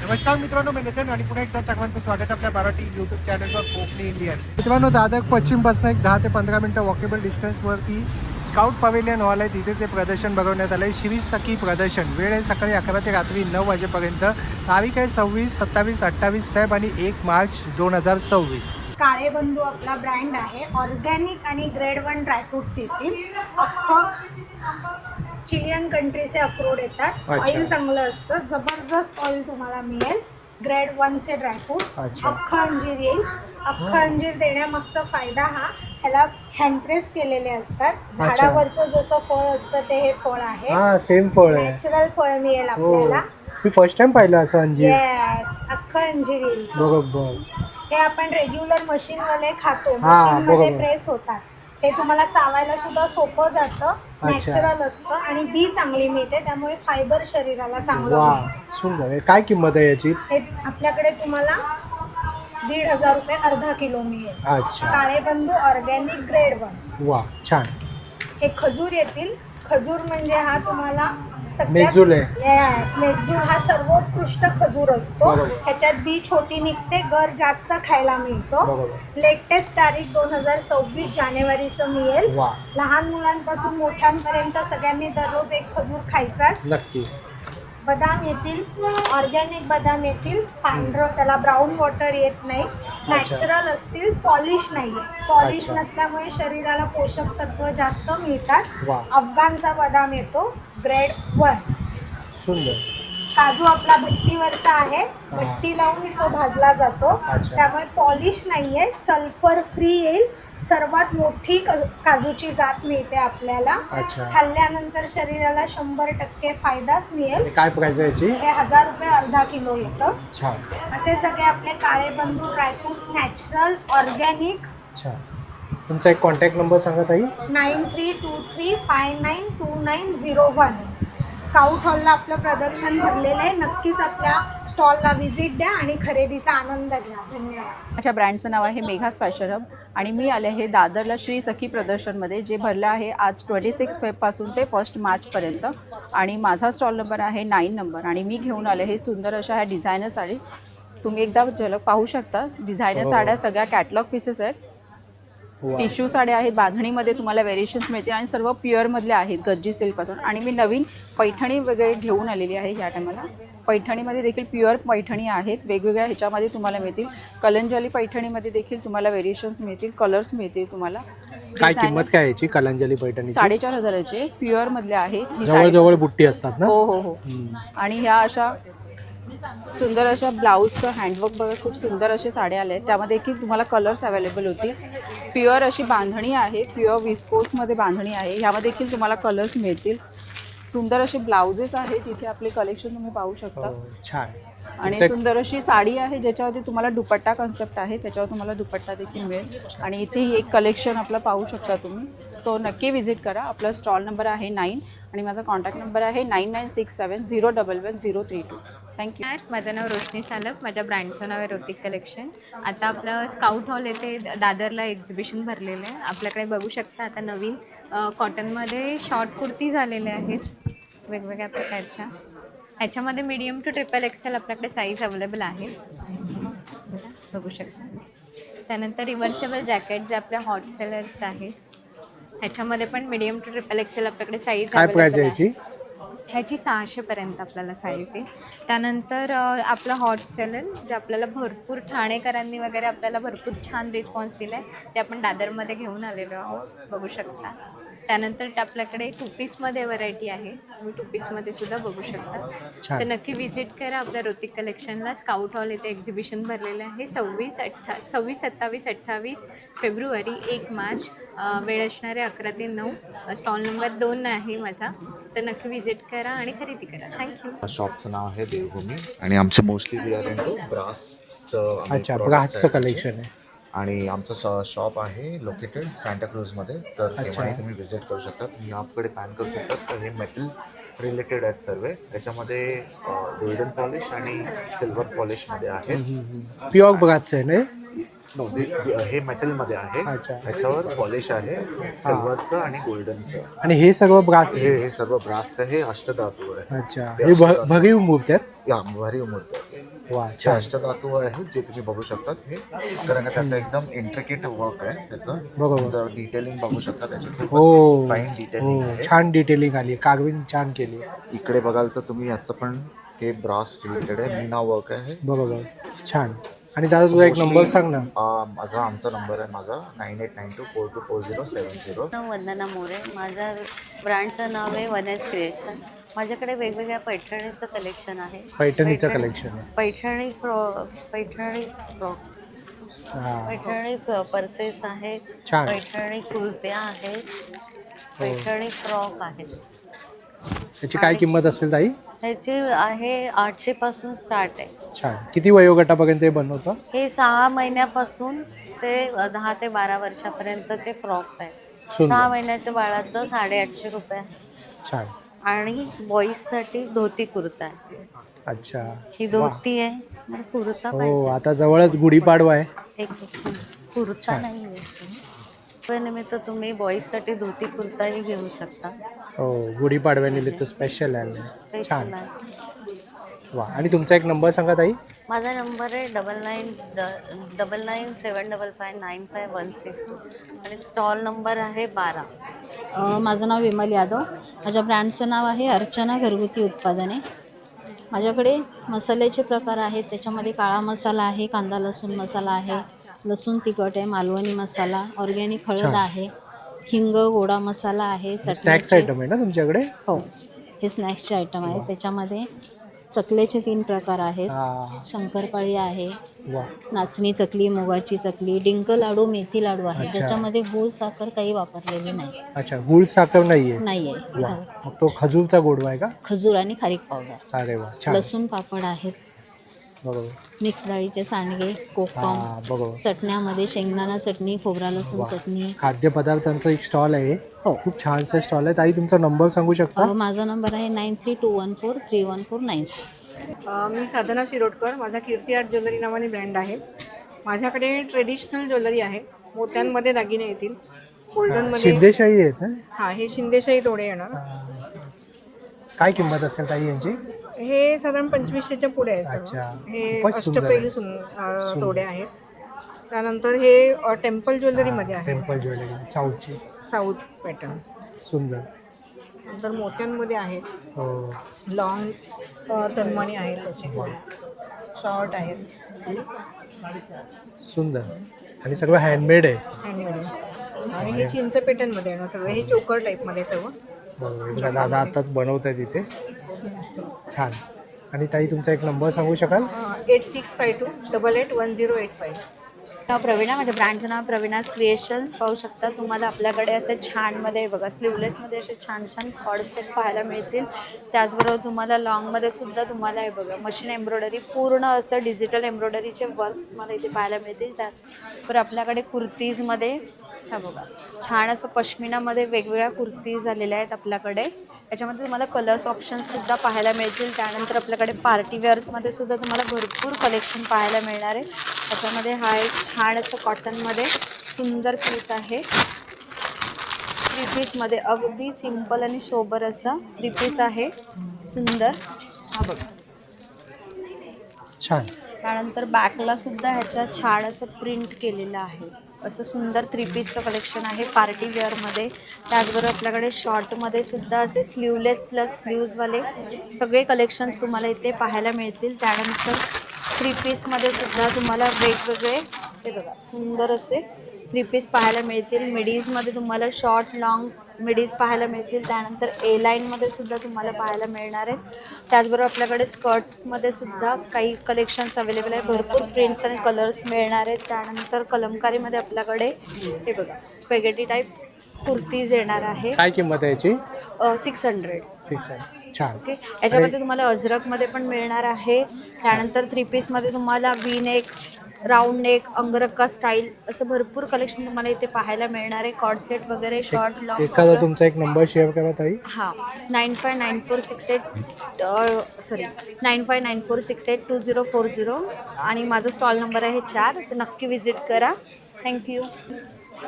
नमस्कार मित्रांनो, मी नितीन आणि पुन्हा एकदा सर्वांचं स्वागत आपल्या मराठी यूट्यूब चॅनलवर कोकणी इंडियन. मित्रांनो, दादर पश्चिमपासून एक 10 ते 15 मिनटं वॉकेबल डिस्टन्सवरती स्काउट पवेलियन हॉल आहे. तिथे ते प्रदर्शन बघवण्यात आलं आहे. श्री सखी प्रदर्शन. वेळ आहे सकाळी 11 ते रात्री 9 वाजेपर्यंत. तारीख आहे 26, 27, 28 फेब आणि 1 मार्च 2026. काळे बंधू आपला ब्रँड आहे. ऑर्गॅनिक आणि ग्रेड 1 ड्रायफ्रुट्स येतील. अख्खं चिलियन कंट्रीचे अक्रोड येतात. ऑइल चांगलं असतं. जबरदस्त ऑइल तुम्हाला मिळेल. ग्रेड 1चे ड्रायफ्रुट्स. अख्खं अंजीर येईल. अख्खं अंजीर देण्यामागचा फायदा हा, ह्याला हँडप्रेस केलेले असतात. झाडावरचं जसं फळ असतं ते हे फळ आहे. सेम फळ आहे. नॅचरल फळ मिळेल आपल्याला. मी फर्स्ट टाइम पाहिलं असं अंजीर. येस, अख्खं अंजीर येईल. बरोबर. हे आपण रेग्युलर मशीनवाले खातो, मशीनमध्ये प्रेस होतात. हे तुम्हाला चावायला सुद्धा सोपं जातं. नॅचरल असतं आणि बी चांगली मिळते, त्यामुळे फायबर शरीराला चांगलं मिळतं. सुंदर. काय किंमत आहे याची? हे आपल्याकडे तुम्हाला 1,500 रुपये अर्धा किलो मिळेल. अच्छा. काळे बंधू ऑर्गॅनिक ग्रेड 1. वा, छान. हे खजूर येतील. खजूर म्हणजे हा तुम्हाला मेजूल आहे. येस, मेजूल हा सर्वोत्कृष्ट खजूर असतो. ह्याच्यात बी छोटी निघते, गर जास्त खायला मिळतो. लेटेस्ट तारीख 2026 जानेवारीचं मिळेल. लहान मुलांपासून मोठ्यांपर्यंत सगळ्यांनी दररोज एक खजूर खायचाच. नक्की. बदाम येतील. ऑर्गॅनिक बदाम येतील. पांढरं, त्याला ब्राऊन वॉटर येत नाही. नॅचरल असतील. पॉलिश नाही आहे. पॉलिश नसल्यामुळे शरीराला पोषक तत्व जास्त मिळतात. अफगाणचा बदाम येतो, ग्रेड 1. सुंदर. काजू आपला भट्टीवरचा आहे. भट्टी लावून तो भाजला जातो, त्यामुळे पॉलिश नाहीये. सल्फर फ्री येईल. सर्वात मोठी काजूची जात मिळते आपल्याला. खाल्ल्यानंतर शरीराला 100% फायदाच मिळेल. काय प्राइस आहे याची? हे 1000 रुपये अर्धा किलो येतं. छान. असे सगळे आपले काळे बंधू ड्रायफ्रुट्स नॅचरल ऑर्गॅनिक. छान. तुमचा एक कॉन्टॅक्ट नंबर सांगा ताई. 9323592901. स्काउट हॉलला आपलं प्रदर्शन भरलेलं आहे. नक्कीच आपल्या स्टॉलला व्हिजिट द्या आणि खरेदीचा आनंद घ्या. धन्यवाद. माझ्या ब्रँडचं नाव आहे मेघास फॅशन हब आणि मी आले आहे दादरला श्री सखी प्रदर्शनमध्ये, जे भरलं आहे आज 26 फेबपासून ते 1 मार्चपर्यंत. आणि माझा स्टॉल नंबर आहे 9 नंबर. आणि मी घेऊन आले हे सुंदर अशा ह्या डिझायनर साडी. तुम्ही एकदा झलक पाहू शकता. डिझायनर साड्या सगळ्या कॅटलॉग पीसेस आहेत. टिश्यू साड्या आहेत. बांधणीमध्ये तुम्हाला व्हेरिएशन्स मिळतील आणि सर्व प्युअरमधल्या आहेत, गज्जी सिल्कपासून. आणि मी नवीन पैठणी वगैरे घेऊन आलेली आहे या टायमाला. पैठणीमध्ये देखील प्युअर पैठणी आहेत. वेगवेगळ्या ह्याच्यामध्ये तुम्हाला मिळतील. कलंजली पैठणीमध्ये देखील तुम्हाला व्हेरिएशन्स मिळतील, कलर्स मिळतील तुम्हाला. काय किंमत काय याची कलंजली पैठणी? 4,500चे प्युअरमधले आहेत. जवळ बुट्टी असतात ना? हो हो हो. आणि ह्या अशा सुंदर अशा ब्लाऊजचं हँडवर्क बघा, खूप सुंदर असे साड्या आले आहेत. त्यामध्ये देखील तुम्हाला कलर्स अवेलेबल होतील. प्युअर अशी बांधणी आहे. प्युअर विस्कोसमध्ये बांधणी आहे. ह्यामध्ये देखील तुम्हाला कलर्स मिळतील. सुंदर असे ब्लाउजेस आहेत. इथे आपले कलेक्शन तुम्ही पाहू शकता. छान. आणि सुंदर अशी साडी आहे ज्याच्यावरती तुम्हाला दुपट्टा कन्सेप्ट आहे. त्याच्यावर तुम्हाला दुपट्टा देखील मिळेल. आणि इथे एक कलेक्शन आपलं पाहू शकता तुम्ही. सो नक्की व्हिजिट करा. आपला स्टॉल नंबर आहे 9 आणि माझा कॉन्टॅक्ट नंबर आहे 9967011032. थँक्यू. माझं नाव रोशनी सालप. माझ्या ब्रँडचं नाव आहे रोतिक कलेक्शन. आता आपलं स्काउट हॉल येथे दादरला एक्झिबिशन भरलेलं आहे. आपल्याकडे बघू शकता आता नवीन कॉटनमध्ये शॉर्ट कुर्ती झालेल्या आहेत वेगवेगळ्या प्रकारच्या. ह्याच्यामध्ये मीडियम टू XXL आपल्याकडे साईज अवेलेबल आहे, बघू शकता. त्यानंतर रिव्हर्सेबल जॅकेट जे आपल्या हॉट सेलर्स आहेत, ह्याच्यामध्ये पण मीडियम टू XXL आपल्याकडे साईज अवेलेबल आहे. ह्याची 600पर्यंत आपल्याला साईज आहे. त्यानंतर आपलं हॉट सेलर जे आपल्याला भरपूर ठाणेकरांनी वगैरे आपल्याला भरपूर छान रिस्पॉन्स दिला आहे, ते आपण दादरमध्ये घेऊन आलेलो आहोत, बघू शकता. त्यानंतर आपल्याकडे 2 पीसमध्ये व्हरायटी आहे. तुम्ही 2 पीसमध्ये सुद्धा बघू शकता. तर नक्की व्हिजिट करा आपल्या रोतिक कलेक्शनला. स्काउट हॉल येथे एक्झिबिशन भरलेलं आहे. 26, 27, 28 फेब्रुवारी, 1 मार्च. वेळ असणारे 11 ते 9. स्टॉल नंबर 2 आहे माझा. तर नक्की व्हिजिट करा आणि खरेदी करा. थँक्यू. शॉपचं नाव आहे देवभूमी आणि आमचं मोस्टली वी आर इंटू ब्रासचं कलेक्शन आहे. आणि आमचं शॉप आहे लोकेटेड सांताक्रूजमध्ये. तर तेव्हा तुम्ही व्हिजिट करू शकता. तुम्ही आपकडे पॅन करू शकता. तर हे मेटल रिलेटेड आहेत सर्व. त्याच्यामध्ये गोल्डन पॉलिश आणि सिल्वर पॉलिशमध्ये आहे. प्युअर ब्रासचं आहे ना? हे मेटलमध्ये आहे. त्याच्यावर पॉलिश आहे सिल्वरचं आणि गोल्डनचं. आणि हे सर्व ब्रास? हे सर्व ब्रासचं. हे अष्टधातू आहे. अच्छा. हे भरीव मूर्ती आहेत. या भरीव मूर्ती आहे. वा हे छान. अष्टधातू आहेत जे तुम्ही बघू शकतात हे, कारण का त्याचं एकदम इंट्रिकेट वर्क आहे त्याचं. बरोबर. जर डिटेलिंग बघू शकता त्याची हो खूपच फाईन डिटेलिंग हो, आहे. छान डिटेलिंग आली, कार्विंग छान केली. इकडे बघाल तर तुम्ही याचं पण हे ब्रास रिलेटेड आहे, मीना वर्क आहे. बरोबर, छान. आणि दादा तुझा एक नंबर सांग ना. आमचा नंबर आहे माझा 9892424070. वंदना मोरे. माझं ब्रँडचं नाव आहे वनएज क्रिएशन. माझ्याकडे वेगवेगळ्या पैठणीचं कलेक्शन आहे. पैठणीचं कलेक्शन आहे. पैठणी फ्रॉक, हां, पैठणी पर्सेस आहेत, छान. पैठणी कुर्त्या आहेत, पैठणी फ्रॉक आहेत. त्याची काय किंमत असेल ताई? ह्याची आहे 800 पासून स्टार्ट आहे. छान. किती वयोगटापर्यंत हे बनवतं? हे 6 महिन्यापासून ते 10 ते 12 वर्षापर्यंतचे फ्रॉक्स आहेत. सुंदर. 6 महिन्याच्या बाळाचं 850 रुपये आहे. छान. आणि बॉईजसाठी धोती कुर्ता आहे. अच्छा. ही धोती आहे, मला कुर्ता हो, पाहिजे. आता जवळच गुढीपाडवा आहे. एक कुर्ता नाही आहे. निमित्त तुम्ही बॉईजसाठी धोती कुर्ताही घेऊ शकता. हो, गुढीपाडव्यानिमित्त स्पेशल आहे. स्पेशल छान. आहे. वा. आणि तुमचा एक नंबर सांगा ताई. माझा नंबर आहे 9975595162 आणि स्टॉल नंबर आहे 12. माझं नाव विमल यादव. माझ्या ब्रँडचं नाव आहे अर्चना घरगुती उत्पादने. माझ्याकडे मसाल्याचे प्रकार आहेत. त्याच्यामध्ये काळा मसाला आहे, कांदा लसूण मसाला आहे, लसूण तिखट आहे, मालवणी मसाला, ऑर्गॅनिक हळद आहे, हिंग गोडा मसाला आहे, स्नॅक्स चटणीचे. आयटम आहे ना तुमच्याकडे? हो, हे स्नॅक्सचे आयटम आहे. त्याच्यामध्ये चकल्याचे 3 प्रकार आहेत, हां. शंकरपाळी आहे, वा. नाचणी चकली, मुगाची चकली, डिंक लाडू, मेथी लाडू आहे, अच्छा. ज्याच्यामध्ये गूळ साखर काही वापरलेली नाही अच्छा, गुळ साखर नाहीये. आहे. वा. मग तो खजूरचा गोडवा आहे का? खजूर आणि खारीक पावडर. अरे वा, छान. लसूण पापड आहेत, बरोबर. मिक्स डाळीचे सांडगे, कोकम, हां, बरोबर. चटण्यामध्ये शेंगदाणा चटणी, खोबरा लसूण वा. चटणी. खाद्यपदार्थांचा एक स्टॉल आहे. हो. खूप छानसा स्टॉल आहे. ताई तुमचा नंबर सांगू शकता? माझा नंबर आहे 9321431496. मी साधना शिरोडकर. माझा कीर्ती आर्ट ज्वेलरी नावाने ब्रँड आहे. माझ्याकडे ट्रेडिशनल ज्वेलरी आहे. मोत्यांमध्ये दागिने येतील, गोल्डनमध्ये. सिद्धेशाही आहेत ना? हां, हे शिंदेशाही तोडे येणार. काय किंमत असेल ताई यांची? हे साधारण 2500च्या पुढे आहेत सर्व. अच्छा. हे खूपच सुंदर आहे. अष्टपैलू तोडे आहेत. त्यानंतर हे टेम्पल ज्वेलरीमध्ये आहे, टेम्पल ज्वेलरी साऊथची. South pattern. सुंदर. नंतर मोत्यांमध्ये आहेत, हो. लॉंग तन्मणी आहेत, तसे शॉर्ट आहेत, सुंदर. आणि सगळं हँडमेड आहे. हँडमेड. आणि हे चिंच पॅटर्नमध्ये येणार सगळं. हे चोकर टाईपमध्ये सर्व. बरोबर. बघा, दादा आताच बनवत आहे तिथे. छान. आणि ताई तुमचा एक नंबर सांगू शकाल? 8652881085. नाव प्रवीणा. माझ्या ब्रँडचं नाव प्रवीणाज क्रिएशन्स. पाहू शकता तुम्हाला आपल्याकडे असे छानमध्ये बघा, स्लीवलेसमध्ये असे छान छान कॉर्ड सेट पाहायला मिळतील. त्याचबरोबर तुम्हाला लॉंगमध्ये सुद्धा तुम्हाला हे बघा मशीन एम्ब्रॉयडरी, पूर्ण असं डिजिटल एम्ब्रॉयडरीचे वर्क्स तुम्हाला इथे पाहायला मिळतील. त्याचबरोबर आपल्याकडे कुर्तीजमध्ये हा बघा छान असं पश्मिनामध्ये वेगवेगळ्या कुर्तीज आलेल्या आहेत आपल्याकडे. याच्यामध्ये तुम्हाला कलर्स ऑप्शन्ससुद्धा पाहायला मिळतील. त्यानंतर आपल्याकडे पार्टी वेअर्समध्ये सुद्धा तुम्हाला भरपूर कलेक्शन पाहायला मिळणार आहे. त्याच्यामध्ये हा एक छान असं कॉटनमध्ये सुंदर पीस आहे. 3 पीसमध्ये अगदी सिंपल आणि सोबर असा 3 पीस आहे, सुंदर. हा बघा. छान. त्यानंतर बॅकला सुद्धा ह्याच्या छान असं प्रिंट केलेलं आहे. असं सुंदर 3 पीसचं कलेक्शन आहे पार्टी वेअरमध्ये. त्याचबरोबर आपल्याकडे शॉर्टमध्ये सुद्धा असे स्लीवलेस प्लस स्लीव्जवाले सगळे कलेक्शन्स तुम्हाला इथे पाहायला मिळतील. त्यानंतर 3 पीसमध्ये सुद्धा तुम्हाला वेगवेगळे हे बघा सुंदर असे 3 पीस पाहायला मिळतील. मिडीजमध्ये तुम्हाला शॉर्ट लॉंग मिडीज पाहायला मिळतील. त्यानंतर ए लाईनमध्ये सुद्धा तुम्हाला पाहायला मिळणार आहेत. त्याचबरोबर आपल्याकडे स्कर्ट्समध्ये सुद्धा काही कलेक्शन्स अवेलेबल आहे. भरपूर प्रिंट्स आणि कलर्स मिळणार आहेत. त्यानंतर कलमकारीमध्ये आपल्याकडे हे बघा स्पेगेटी टाईप कुर्तीज येणार आहे. काय किंमत आहे याची? 600. 600. छान. ओके. याच्यामध्ये तुम्हाला अजरकमध्ये पण मिळणार आहे. त्यानंतर 3 पीसमध्ये तुम्हाला वी नेक, राऊंड नेक, अंगरक्का स्टाईल असं भरपूर कलेक्शन तुम्हाला इथे पाहायला मिळणार आहे. कॉर्ड सेट वगैरे, शॉर्ट लॉंग. एखादा तुमचा एक नंबर शेअर करा ताई. हां, 9594682040 आणि माझा स्टॉल नंबर आहे 4. तर नक्की विजिट करा. थँक्यू.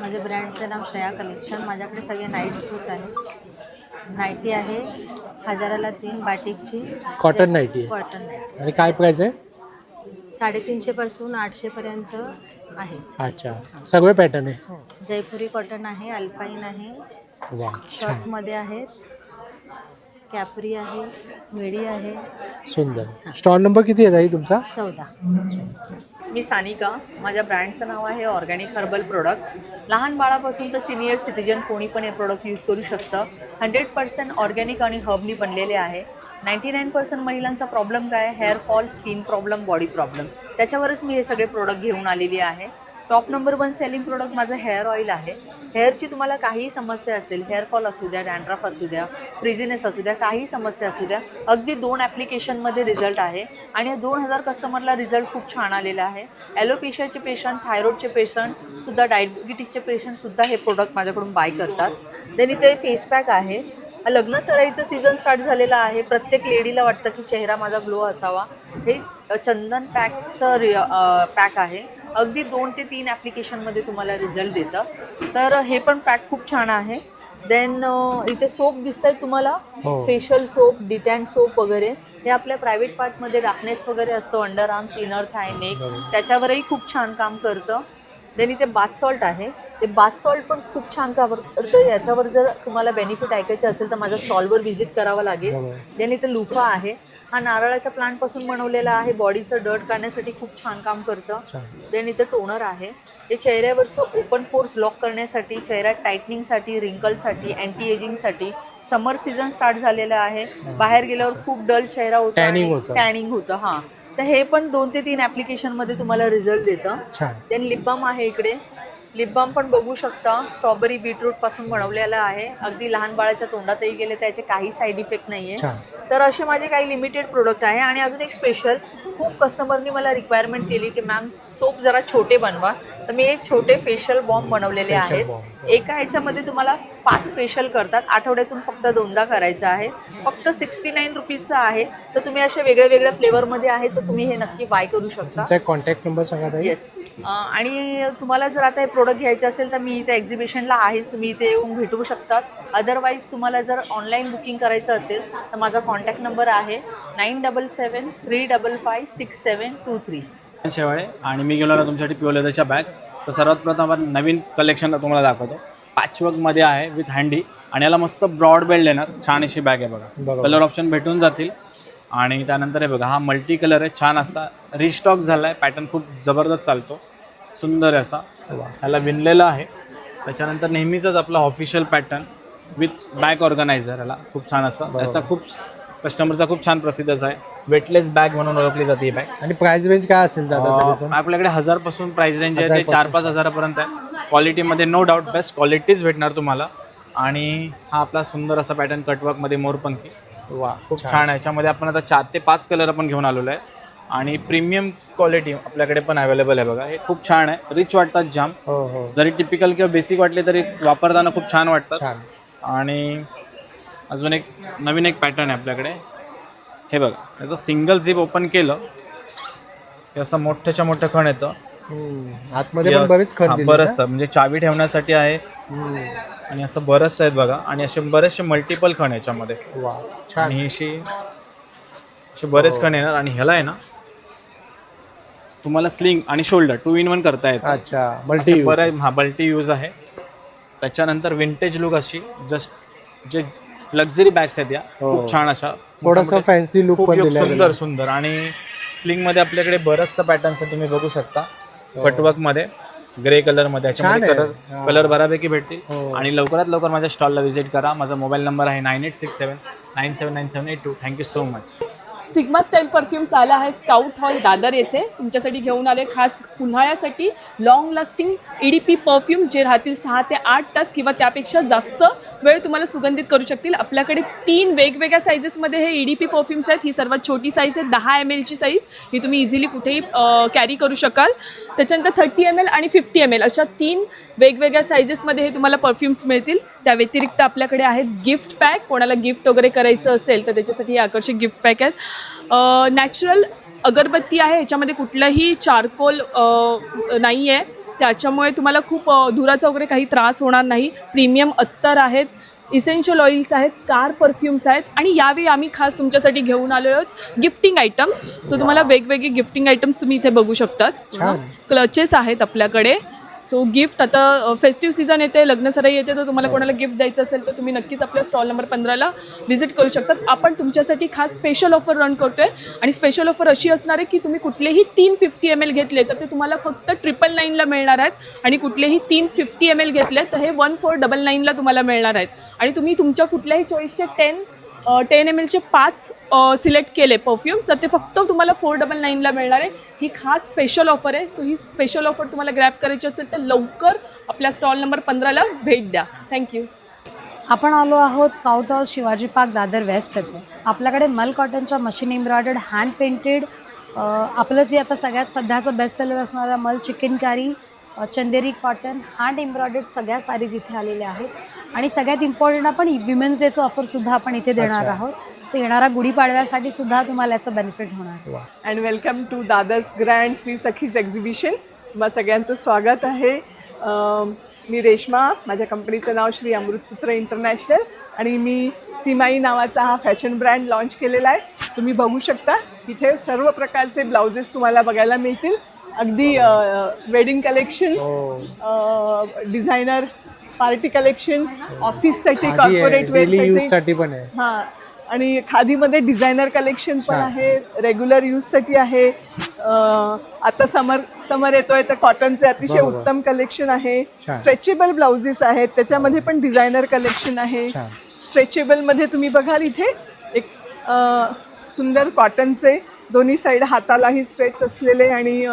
माझ्या ब्रँडचं नाव श्रेया कलेक्शन. माझ्याकडे सगळे नाईट सूट आहे, नाईटी आहे, हजाराला 3 बाटिकची कॉटन नाईटी आहे. कॉटन नाईटी आणि काय प्राइस आहे? 350 पासून 800 पर्यंत आहे. अच्छा, सगळे पॅटर्न आहे. हो, जयपुरी कॉटन आहे, अल्पाईन आहे, वा छान, शॉर्टमध्ये आहेत, कॅपरी आहे, मिडी आहे. सुंदर. स्टॉल नंबर किती आहे ताई तुमचा? 14. मी सानिका. माझ्या ब्रँडचं नाव आहे ऑर्गॅनिक हर्बल प्रोडक्ट. लहान बाळापासून तर सिनियर सिटीजन कोणी पण हे प्रोडक्ट यूज करू शकतं. 100% ऑर्गॅनिक आणि हर्बनी बनलेले आहे. 99% महिलांचा प्रॉब्लेम काय? Hair fall, skin problem, body problem. त्याच्यावरच मी हे सगळे प्रोडक्ट घेऊन आलेली आहे. टॉप नंबर 1 सेलिंग प्रोडक्ट माझं हेअर ऑइल आहे. हेअरची तुम्हाला काहीही समस्या असेल, हेअरफॉल असू द्या, डॅन्ड्रफ असू द्या, फ्रिझीनेस असू द्या, काही समस्या असू द्या, अगदी 2 ॲप्लिकेशनमध्ये रिझल्ट आहे. आणि 2000 कस्टमरला रिझल्ट खूप छान आलेला आहे. ॲलोपेशियाचे पेशंट, थायरॉइडचे पेशंटसुद्धा, डायबिटीजचे पेशंटसुद्धा हे प्रोडक्ट माझ्याकडून बाय करतात. देन इथे फेस पॅक आहे. लग्न सराईचं सीझन स्टार्ट झालेलं आहे. प्रत्येक लेडीला वाटतं की चेहरा माझा ग्लो असावा. हे चंदन पॅकचं पॅक आहे. अगदी 2 ते 3 ॲप्लिकेशनमध्ये तुम्हाला रिझल्ट देतं. तर हे पण पॅक खूप छान आहे. देन इथे सोप दिसत आहेत तुम्हाला, फेशियल सोप, डिटॅन सोप वगैरे. हे आपल्या प्रायव्हेट पार्टमध्ये डार्कनेस वगैरे असतो, अंडर आर्म्स, इनर थाय, नेक, त्याच्यावरही खूप छान काम करतं. देन इथे बाथ सॉल्ट आहे. ते बाथ सॉल्ट पण खूप छान काम करतं. याच्यावर जर तुम्हाला बेनिफिट ऐकायचे असेल तर माझ्या स्टॉलवर व्हिजिट करावं लागेल. देन इथे लुफा आहे. हा नारळाच्या प्लांटपासून बनवलेला आहे. बॉडीचं डर्ट काढण्यासाठी खूप छान काम करतं. देन इथं टोनर आहे. हे चेहऱ्यावरचं ओपन पोर्स लॉक करण्यासाठी, चेहरा टायटनिंगसाठी, रिंकलसाठी, अँटी एजिंगसाठी. समर सीझन स्टार्ट झालेलं आहे. बाहेर गेल्यावर खूप डल चेहरा होता, टॅनिंग होतं. हां, तर हे पण 2 ते 3 ॲप्लिकेशनमध्ये तुम्हाला रिझल्ट देतं. देन लिप बाम आहे इकडे. लिप बाम पण बघू शकता, स्ट्रॉबेरी बीटरूटपासून बनवलेला आहे. अगदी लहान बाळाच्या तोंडातही गेले त्याचे काही साईड इफेक्ट नाही आहे. तर असे माझे काही लिमिटेड प्रोडक्ट आहे. आणि अजून एक स्पेशल, खूप कस्टमरनी मला रिक्वायरमेंट केली की मॅम सोप जरा छोटे बनवा. तर मी एक छोटे फेशियल बॉम्ब बनवलेले आहेत. एका ह्याच्यामध्ये तुम्हाला 5 फेशियल करतात. आठवड्यातून फक्त 2दा करायचं आहे. फक्त 69 रुपीजचं आहे. तर तुम्ही अशा वेगळ्या वेगळ्या फ्लेवरमध्ये आहेत, तर तुम्ही हे नक्की बाय करू शकता. कॉन्टॅक्ट नंबर सांगा. येस. आणि तुम्हाला जर आता हे प्रोडक्ट घ्यायचे असेल तर मी इथे एक्झिबिशनला आहेच, तुम्ही इथे येऊन भेटू शकतात. अदरवाईज तुम्हाला जर ऑनलाईन बुकिंग करायचं असेल तर माझा कॉन्टॅक्ट नंबर आहे 9773556723. शेवाळे. आणि मी गेलो तुमच्यासाठी प्युअर लेदरच्या बॅग. तर सर्वात प्रथम आपण नवीन कलेक्शन तुम्हाला दाखवतो. पॅचवर्कमध्ये आहे विथ हँडी. आणि याला मस्त ब्रॉड बेल्ट येणार. छान अशी बॅग आहे बघा. कलर ऑप्शन भेटून जातील. आणि त्यानंतर हे बघा, हा मल्टी कलर आहे, छान असा रिस्टॉक झाला आहे. पॅटर्न खूप जबरदस्त चालतो, सुंदर आहे असा. ह्याला विणलेलं आहे. त्याच्यानंतर नेहमीचंच आपला official pattern with bag organiser. ह्याला खूप छान असा, याचा खूप कस्टमरचा खूप छान प्रसिद्धच आहे. वेटलेस बॅग म्हणून ओळखली जाते ही बॅग. आणि प्राइस रेंज काय असेल दादा? आपल्याकडे 1000 पासून प्राइस रेंज आहे, ते 4-5 हजारापर्यंत आहे. क्वालिटीमध्ये नो डाऊट बेस्ट क्वालिटीज भेटणार तुम्हाला. आणि हा आपला सुंदर असा पॅटर्न कटवर्कमध्ये मोरपंखी. वा, खूप छान आहे. याच्यामध्ये आपण आता 4 ते 5 कलर आपण घेऊन आलेलो आहे. आणि प्रीमियम क्वालिटी आपल्याकडे पण अवेलेबल आहे बघा. हे खूप छान आहे, रिच वाटतात जाम. जरी टिपिकल किंवा बेसिक वाटले तरी वापरताना खूप छान वाटतात. आणि अजून एक नवीन एक पॅटर्न आहे आपल्याकडे. हे बघा, त्याचं सिंगल झिप ओपन केलं की असं मोठ्याच्या मोठं खण येतं. आतमध्ये पण बरेच खण, बरंचसं म्हणजे चावी ठेवण्यासाठी आहे. आणि असं बरंचसं आहेत बघा. आणि असे बरेचसे मल्टिपल खण याच्यामध्ये. आणि असे बरेच खण येणार. आणि ह्याला आहे ना तुम्हाला स्लिंग आणि शोल्डर 2 in 1 करता येतं. अच्छा, मल्टी बरं. हा, मल्टी यूज आहे. त्याच्यानंतर विंटेज लुक अशी जस्ट जे लक्झरी बॅग्स आहेत या खूप छान अशा, थोडासा फॅन्सी लुक पण दिला, सुंदर सुंदर. आणि स्लिंगमध्ये आपल्याकडे बरंचसं पॅटर्न्स आहे, तुम्ही बघू शकता. कटवर्कमध्ये ग्रे कलरमध्ये, याच्यामध्ये कलर बऱ्यापैकी भेटतील. आणि लवकरात लवकर माझ्या स्टॉलला व्हिजिट करा. माझा मोबाईल नंबर आहे 9867979782. Thank you so much. Sigma style perfumes आला आहे स्काउट हॉल दादर येथे. तुमच्यासाठी घेऊन आले खास उन्हाळ्यासाठी लॉंग लास्टिंग EDP परफ्यूम, जे राहतील 6 ते 8 तास किंवा त्यापेक्षा जास्त वेळ तुम्हाला सुगंधित करू शकतील. आपल्याकडे 3 वेगवेगळ्या साईजेसमध्ये हे EDP परफ्यूम्स आहेत. ही सर्वात छोटी साईज आहे 10 ml ची साईज. ही तुम्ही इझिली कुठेही कॅरी करू शकाल. त्याच्यानंतर 30 ml आणि 50 ml अशा 3 वेगवेगळ्या साईजेसमध्ये हे तुम्हाला परफ्यूम्स मिळतील. त्या व्यतिरिक्त आपल्याकडे आहेत गिफ्ट पॅक. कोणाला गिफ्ट वगैरे करायचं असेल तर त्याच्यासाठी हे आकर्षक गिफ्ट पॅक आहेत. नॅचरल अगरबत्ती आहे, याच्यामध्ये कुठलंही चारकोल नाही आहे, त्याच्यामुळे तुम्हाला खूप धुराचा वगैरे काही त्रास होणार नाही. प्रीमियम अत्तर आहेत. इसेन्शियल ऑइल्स आहेत, कार परफ्युम्स आहेत आणि यावेळी आम्ही खास तुमच्यासाठी घेऊन आलो आहोत गिफ्टिंग आयटम्स. सो तुम्हाला वेगवेगळे गिफ्टिंग आयटम्स तुम्ही इथे बघू शकतात. क्लचेस आहेत आपल्याकडे. सो गिफ्ट आता फेस्टिव्ह सीझन येते, लग्नसराई येते, तर तुम्हाला कोणाला गिफ्ट द्यायचं असेल तर तुम्ही नक्कीच आपल्या स्टॉल नंबर 15ला व्हिजिट करू शकतात. आपण तुमच्यासाठी खास स्पेशल ऑफर रन करतो आहे आणि स्पेशल ऑफर अशी असणार आहे की तुम्ही कुठलेही 3 50 ml घेतले तर ते तुम्हाला फक्त 999ला मिळणार आहेत आणि कुठलेही 3 50 ml घेतले तर हे 1499ला तुम्हाला मिळणार आहेत. आणि तुम्ही तुमच्या कुठल्याही चॉईसचे 10 mlचे 5 सिलेक्ट केले परफ्यूम तर ते फक्त तुम्हाला 499ला मिळणार आहे. ही खास स्पेशल ऑफर आहे. सो ही स्पेशल ऑफर तुम्हाला ग्रॅब करायची असेल तर लवकर आपल्या स्टॉल नंबर 15ला भेट द्या. थँक्यू. आपण आलो आहोत scout hall Shivaji park Dadar west येथे. आपल्याकडे मल कॉटनच्या मशीन एम्ब्रॉयडर्ड हँड पेंटेड आपलं जे आता सगळ्यात सध्याचं बेस्ट सेलर असणारा मल चिकनकारी, चंदेरी कॉटन, हँड एम्ब्रॉयडर्ड सगळ्या साडीज इथे आलेल्या आहेत. आणि सगळ्यात इम्पॉर्टंट आपण विमेन्स डेचं ऑफरसुद्धा आपण इथे देणार आहोत. सो येणारा गुढीपाडव्यासाठी सुद्धा तुम्हाला याचं बेनिफिट होणार. And welcome to Dadar's grand Shri Sakhi's exhibition. तुम्हा सगळ्यांचं स्वागत आहे. मी रेश्मा, माझ्या कंपनीचं नाव श्री अमृतपुत्र इंटरनॅशनल आणि मी सीमाई नावाचा हा फॅशन ब्रँड लॉन्च केलेला आहे. तुम्ही बघू शकता इथे सर्व प्रकारचे ब्लाउजेस तुम्हाला बघायला मिळतील. अगदी wedding collection, designer party collection, ऑफिससाठी, कॉर्पोरेट वेअरसाठी पण आहे. हां, आणि खादीमध्ये डिझायनर कलेक्शन पण आहे, रेग्युलर यूजसाठी आहे. आता समर येतोय तर कॉटनचे अतिशय उत्तम कलेक्शन आहे. स्ट्रेचेबल ब्लाउजेस आहेत, त्याच्यामध्ये पण डिझायनर कलेक्शन आहे. स्ट्रेचेबलमध्ये तुम्ही बघाल इथे एक सुंदर कॉटनचे दोन्ही साईड हातालाही स्ट्रेच असलेले आणि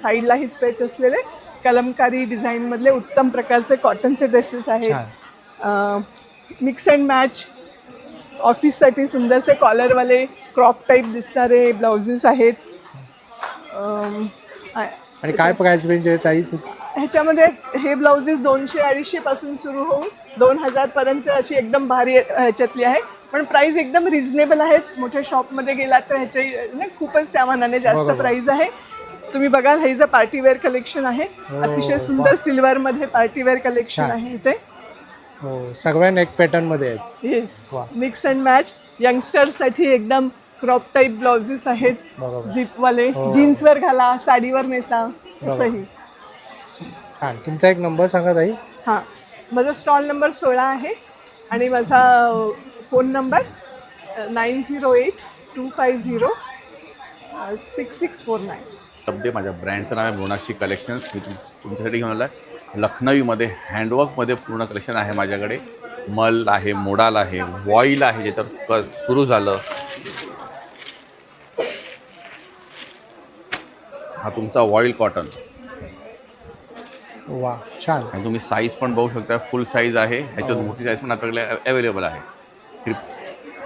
साईडलाही स्ट्रेच असलेले कलमकारी डिझाईनमधले उत्तम प्रकारचे कॉटनचे ड्रेसेस आहेत. मिक्स अँड मॅच ऑफिससाठी सुंदरसे कॉलरवाले क्रॉप टाईप दिसणारे ब्लाउजेस आहेत. आणि काय प्राइस रेंज आहे ताई? ह्याच्यामध्ये हे ब्लाउजेस 200-250 पासून सुरू होऊन 2000 पर्यंत अशी एकदम भारी ह्याच्यातली आहे. पण प्राइस एकदम रिझनेबल आहेत. मोठ्या शॉपमध्ये गेलात तर ह्याचे खूपच त्या मानाने जास्त प्राइस आहे. तुम्ही बघाल हे जे पार्टीवेअर कलेक्शन आहे, अतिशय सुंदर सिल्वरमध्ये पार्टीवेअर कलेक्शन आहे इथे. सगळ्या नेक पॅटर्न मध्ये आहेत. Yes, mix and match. यंगस्टर्ससाठी एकदम क्रॉप टाईप ब्लाउजेस आहेत, झिपवाले. जीन्सवर घाला, साडीवर नेसा, असंही. छान. तुमचा एक नंबर सांगा ताई. हां, माझा स्टॉल नंबर 16 आहे आणि माझा फोन नंबर 9082506649. शब्दे. माझ्या ब्रँडचं नाव आहे मोनाक्षी कलेक्शन्स. मी तुमच्यासाठी घेऊन आलो आहे लखनवीमध्ये हँडवर्कमध्ये पूर्ण कलेक्शन आहे माझ्याकडे. मल आहे, मोडाल आहे, वॉईल आहे ज्याच्यावर सुरू झालं. हा तुमचा वॉईल कॉटन. वा, छान. आणि तुम्ही साईज पण बघू शकता, फुल साईज आहे. ह्याच्यात मोठी साईज पण आपल्याकडे अवेलेबल आहे.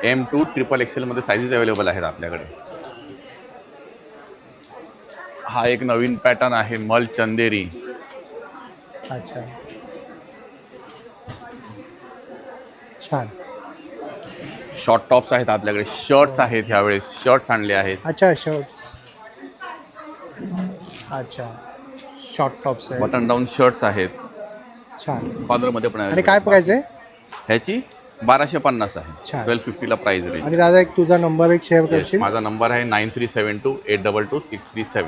M2 XXL मध्ये साईजेस अवेलेबल आहेत आपल्याकडे. हा एक नवीन पॅटर्न आहे, मल चंदेरी. अच्छा, छान. शॉर्ट टॉप्स आहेत आपल्याकडे. शर्ट्स आहेत, ह्यावेळेस शर्ट्स आणले आहेत. अच्छा, शर्ट. अच्छा, शॉर्ट टॉप्स आहे. बटन डाऊन शर्ट्स आहेत. छान. कॉलरमध्ये पण आहे. आणि काय प्राइस आहे ह्याची? 1250 आहे. छान. 1250ला प्राइस रेंज. आणि दादा एक तुझा नंबर एक शेअर करशील? माझा नंबर आहे 9372822637.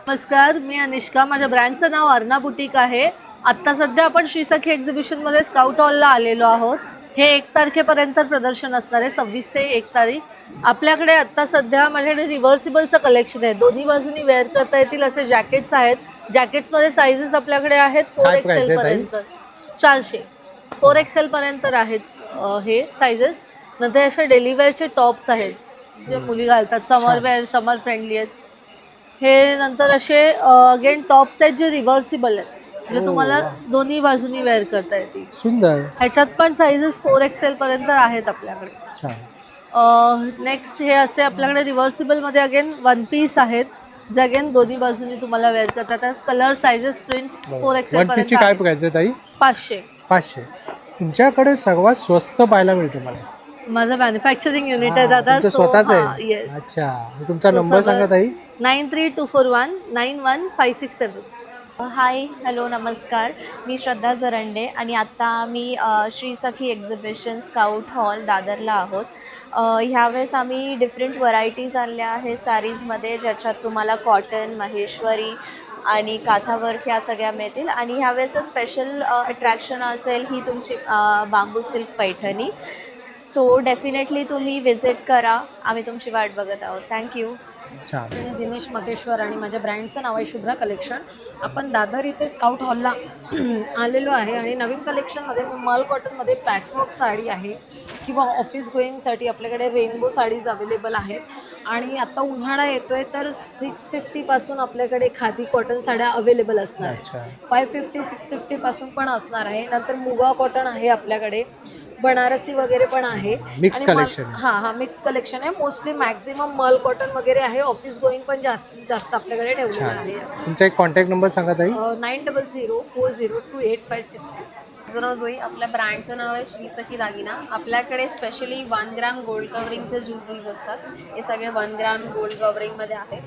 नमस्कार, मी अनिष्का. माझ्या ब्रँडचं नाव अर्ना बुटीक आहे. आत्ता सध्या आपण श्रीसखी एक्झिबिशनमध्ये स्काउट हॉलला आलेलो आहोत. हे 1 तारखेपर्यंत प्रदर्शन असणार आहे, 26 ते 1 तारीख. आपल्याकडे आत्ता सध्या माझ्याकडे रिव्हर्सिबलचं कलेक्शन आहे. दोन्ही बाजूनी वेअर करता येतील असे जॅकेट्स आहेत. जॅकेट्समध्ये साईजेस आपल्याकडे आहेत 4XL पर्यंत. 400 4XL पर्यंत आहेत हे साईजेस. नंतर असे डेलीवेअरचे टॉप्स आहेत जे मुली घालतात, समर वेअर, समर फ्रेंडली आहेत हे. नंतर असे अगेन टॉप्स आहेत जे रिव्हर्सिबल आहेत, म्हणजे तुम्हाला दोन्ही बाजूनी वेअर करता येतील. सुंदर. ह्याच्यात पण साईजेस 4XL पर्यंत आहेत आपल्याकडे. नेक्स्ट हे असे आपल्याकडे रिव्हर्सिबलमध्ये अगेन 1 पीस आहेत जे अगेन दोन्ही बाजूनी तुम्हाला वेअर करता येतात. कलर, साईजेस, प्रिंट्स 4XL पर्यंत. काय प्राइस आहे ताई? 500. 500. तुमच्याकडे सर्वात स्वस्त पाहायला मिळते मला. माझं मॅन्युफॅक्चरिंग युनिट आहे दादा. स्वतःच आहे? येस. अच्छा. तुमचा नंबर सांगा ताई. 9324191567. हाय हॅलो नमस्कार, मी श्रद्धा जरंडे आणि आत्ता आम्ही श्री सखी एक्झिबिशन स्काउट हॉल दादरला आहोत. ह्यावेळेस आम्ही डिफरंट व्हरायटीज आणल्या आहे साडीजमध्ये, ज्याच्यात तुम्हाला कॉटन, महेश्वरी आणि काथावर्क ह्या सगळ्या मिळतील. आणि ह्यावेळेचं स्पेशल अट्रॅक्शन असेल ही तुमची बांबू सिल्क पैठणी. सो डेफिनेटली तुम्ही विजिट करा, आम्ही तुमची वाट बघत आहोत. थँक्यू. मी दिनेश मगेश्वर आणि माझ्या ब्रँडचं नाव आहे शुभ्रा कलेक्शन. आपण दादर इथे स्काउट हॉलला आलेलो आहे आणि नवीन कलेक्शनमध्ये मल कॉटनमध्ये पॅचवर्क साडी आहे किंवा ऑफिस गोईंगसाठी आपल्याकडे रेनबो साडीज अवेलेबल आहेत. आणि आता उन्हाळा येतो आहे तर 650पासून आपल्याकडे खादी कॉटन साड्या अवेलेबल असणार आहे. 550 650पासून पण असणार आहे. नंतर मुगा कॉटन आहे आपल्याकडे, बनारसी वगैरे पण आहे. Mix collection. हां मिक्स कलेक्शन आहे. मोस्टली मॅक्झिमम मल कॉटन वगैरे आहे. ऑफिस गोईंग पण जास्त आपल्याकडे ठेवलेलं आहे. तुमचा एक कॉन्टॅक्ट नंबर सांगा ताई. 9004028562. माझं नाव जोई. आपल्या ब्रँडचं नाव आहे श्री सखी दागिना. आपल्याकडे स्पेशली 1 ग्रॅम गोल्ड कवरिंगचे ज्वेलरीज असतात. हे सगळे 1 ग्रॅम गोल्ड कवरिंगमध्ये आहेत.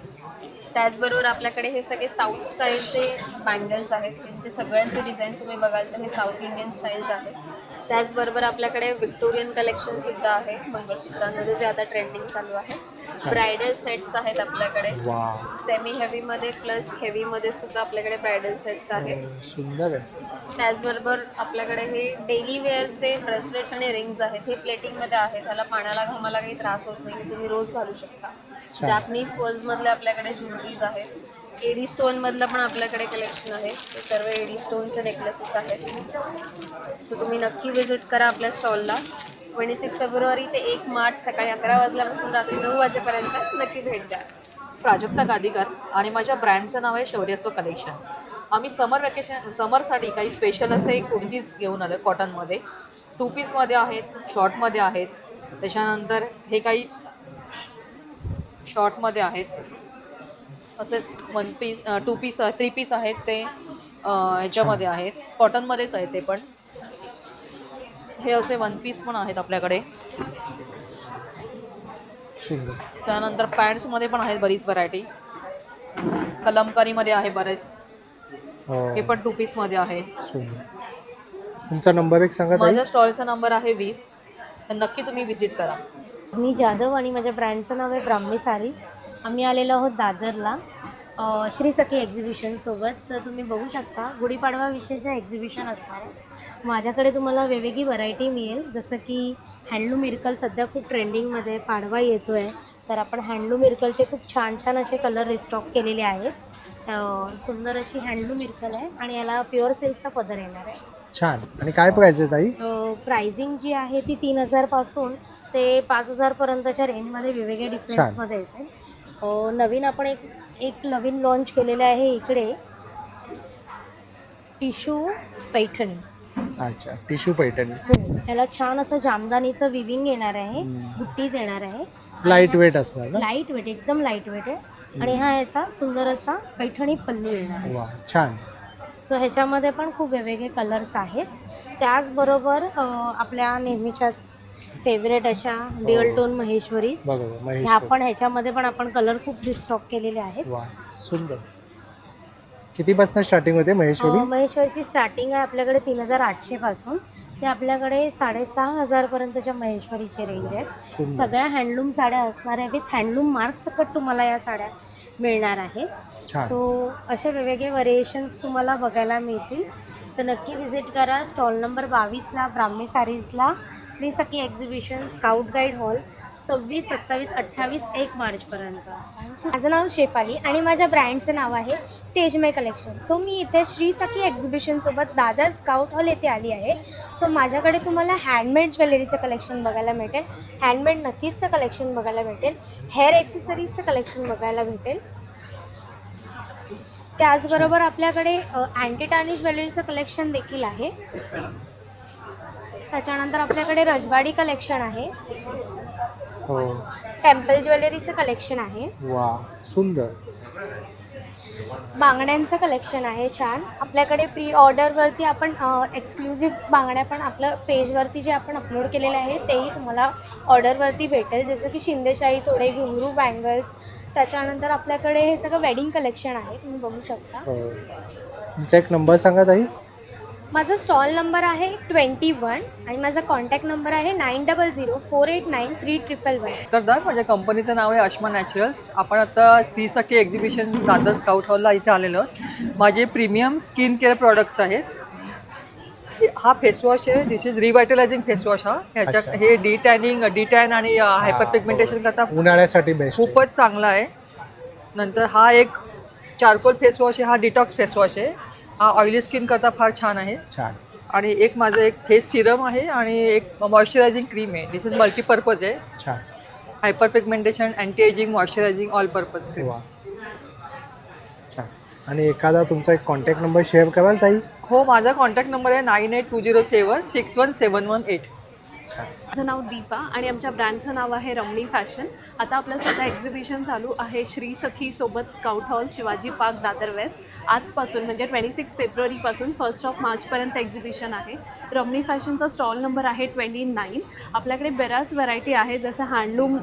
त्याचबरोबर आपल्याकडे हे सगळे साऊथ स्टाईलचे बँगल्स आहेत. त्यांचे सगळ्यांचे डिझाईन्स तुम्ही बघाल तर हे साऊथ इंडियन स्टाईल्स आहेत. त्याचबरोबर आपल्याकडे विक्टोरियन कलेक्शनसुद्धा आहे मंगळसूत्रांमध्ये, जे आता ट्रेंडिंग चालू आहे. ब्रायडल सेट्स आहेत आपल्याकडे, सेमी हेवीमध्ये प्लस हेवीमध्ये सुद्धा आपल्याकडे ब्रायडल सेट्स आहेत. सुंदर आहे. त्याचबरोबर आपल्याकडे हे डेली वेअरचे ब्रेसलेट्स आणि रिंग्स आहेत. हे प्लेटिंगमध्ये आहेत. त्याला पाण्याला घामाला काही त्रास होत नाही, तुम्ही रोज घालू शकता. जापनीज पर्ल्समधले आपल्याकडे ज्वेलरीज आहेत. एडी स्टोनमधलं पण आपल्याकडे कलेक्शन आहे. ते सर्व एडी स्टोनचे नेकलेसेस आहेत. सो तुम्ही नक्की विजिट करा आपल्या स्टॉलला. 26 फेब्रुवारी ते 1 मार्च सकाळी 11 वाजल्यापासून रात्री 9 वाजेपर्यंत नक्की भेट द्या. प्राजक्ता गादीकर आणि माझ्या ब्रँडचं नाव आहे शौर्यस्व कलेक्शन. आम्ही समरसाठी काही स्पेशल असे कुर्तीज घेऊन आलो कॉटनमध्ये. 2 पीसमध्ये आहेत, शॉर्टमध्ये आहेत. त्याच्यानंतर हे काही शॉर्टमध्ये आहेत. असेच 1 पीस 2 पीस 3 पीस आहेत ते ह्याच्यामध्ये आहेत, कॉटनमध्येच आहे ते पण. हे असे 1 पीस पण आहेत आपल्याकडे. त्यानंतर पॅन्ट्समध्ये पण आहेत बरीच व्हरायटी. कलमकारीमध्ये आहे बरेच. हे पण 2 पीसमध्ये आहे. तुमचा नंबर एक सांगा. माझ्या स्टॉलचा नंबर आहे 20. तर नक्की तुम्ही व्हिजिट करा. मी जाधव आणि माझ्या ब्रँडचं नाव आहे ब्राह्मी सारीज. आम्ही आलेलो आहोत दादरला श्री सखी एक्झिबिशनसोबत. तर तुम्ही बघू शकता गुढीपाडवा विशेष एक्झिबिशन असणार आहे. माझ्याकडे तुम्हाला वेगवेगळी व्हरायटी मिळेल, जसं की हँडलूम मिरकल सध्या खूप ट्रेंडिंगमध्ये. पाडवा येतो आहे तर आपण हँडलूम मिरकलचे खूप छान छान असे कलर रिस्टॉक केलेले आहेत. सुंदर अशी हँडलूम मिरकल आहे आणि याला प्युअर सिल्कचा पदर येणार आहे. छान. आणि काय प्राइस आहे ताई? प्राइसिंग जी आहे ती 3000पासून ते 5000पर्यंतच्या रेंजमध्ये वेगवेगळ्या डिफरन्समध्ये येते. नवीन आपण एक नवीन लॉन्च केलेलं आहे इकडे, टिशू पैठणी. अच्छा, टिशू पैठणी. ह्याला छान असं जामदानीचं विविंग येणार आहे, बुट्टीज येणार आहे. लाईट वेट असणार ना? लाईट वेट, एकदम लाईट वेट आहे. आणि हा ह्याचा सुंदर असा पैठणी पल्लू येणार आहे. वा, छान. सो ह्याच्यामध्ये पण खूप वेगवेगळे कलर्स आहेत. त्याचबरोबर आपल्या नेहमीच्याच फेवरेट अशा ड्युअल टोन महेश्वरीज, ह्या पण ह्याच्यामध्ये पण आपण कलर खूप रिस्टॉक केलेले आहेत. वा, सुंदर. कितीपासून स्टार्टिंग होते महेश्वरी? महेश्वरीची स्टार्टिंग आहे आपल्याकडे 3800पासून ते आपल्याकडे 6500पर्यंतच्या महेश्वरीचे रेंज आहेत. सगळ्या हँडलूम साड्या असणार आहे. विथ हँडलूम मार्क सकट तुम्हाला या साड्या मिळणार आहेत. सो असे वेगवेगळे व्हरिएशन्स तुम्हाला बघायला मिळतील. तर नक्की व्हिजिट करा. स्टॉल नंबर 22ला ब्राह्मी सारीजला श्री सखी एक्झिबिशन स्काउट गाईड हॉल 26, 27, 28, 1 मार्चपर्यंत. माझं नाव शेफाली आणि माझ्या ब्रँडचं नाव आहे तेजमय कलेक्शन. सो मी इथे श्री सखी एक्झिबिशनसोबत दादर स्काउट हॉल येथे आली आहे. सो माझ्याकडे तुम्हाला हँडमेड ज्वेलरीचं कलेक्शन बघायला भेटेल, हँडमेड नथीजचं कलेक्शन बघायला भेटेल, हेअर ॲक्सेसरीजचं कलेक्शन बघायला भेटेल. त्याचबरोबर आपल्याकडे अँटी टार्निश ज्वेलरीचं कलेक्शन देखील आहे. त्याच्यानंतर आपल्याकडे रजवाडी कलेक्शन आहे, टेम्पल ज्वेलरीचं कलेक्शन आहे. वा, सुंदर. बांगड्यांचं कलेक्शन आहे छान. आपल्याकडे प्री ऑर्डरवरती आपण एक्सक्लुझिव्ह बांगड्या पण आपलं पेजवरती जे आपण अपलोड केलेले आहे तेही तुम्हाला ऑर्डरवरती भेटेल, जसं की शिंदेशाही, तोडे, घुंगरू, बँगल्स. त्याच्यानंतर आपल्याकडे हे सगळं वेडिंग कलेक्शन आहे, तुम्ही बघू शकता. तुमचा एक नंबर सांगा ताई. माझा स्टॉल नंबर आहे 21 आणि माझा कॉन्टॅक्ट नंबर आहे 9004893111. तर माझ्या कंपनीचं नाव आहे अश्मा नॅचरल्स. आपण आता श्री सखी एक्झिबिशन दादर स्काउट हॉलला इथे आलेलो आहोत. माझे प्रीमियम स्किन केअर प्रॉडक्ट्स आहेत. हा फेसवॉश आहे. दिस इज रिव्हायटलायझिंग फेसवॉश. ह्याच्या हे डिटॅन आणि हायपर पिगमेंटेशन करता उन्हाळ्यासाठी बेस्ट. खूपच चांगला आहे. नंतर हा एक चारकोल फेसवॉश आहे. हा डिटॉक्स फेसवॉश आहे. हा ऑइली स्किन करता फार छान आहे. छान. आणि एक माझं एक फेस सिरम आहे आणि एक मॉइश्चरायझिंग क्रीम आहे. दिस इज मल्टीपर्पज आहे. छान. Hyper pigmentation, anti ageing, moisturising, all purpose cream. छान. आणि एखादा तुमचा एक कॉन्टॅक्ट नंबर शेअर कराल ताई? हो, माझा कॉन्टॅक्ट नंबर आहे 9820761718. माझं नाव दीपा आणि आमच्या ब्रँडचं नाव आहे रमणी फॅशन. आता आपलं सध्या एक्झिबिशन चालू आहे श्री सखी सोबत scout hall Shivaji park Dadar west. आजपासून म्हणजे 26 फेब्रुवारीपासून 1 मार्चपर्यंत एक्झिबिशन आहे. रमणी फॅशनचा स्टॉल नंबर आहे 29. आपल्याकडे बऱ्याच व्हरायटी आहे, जसं हँडलूम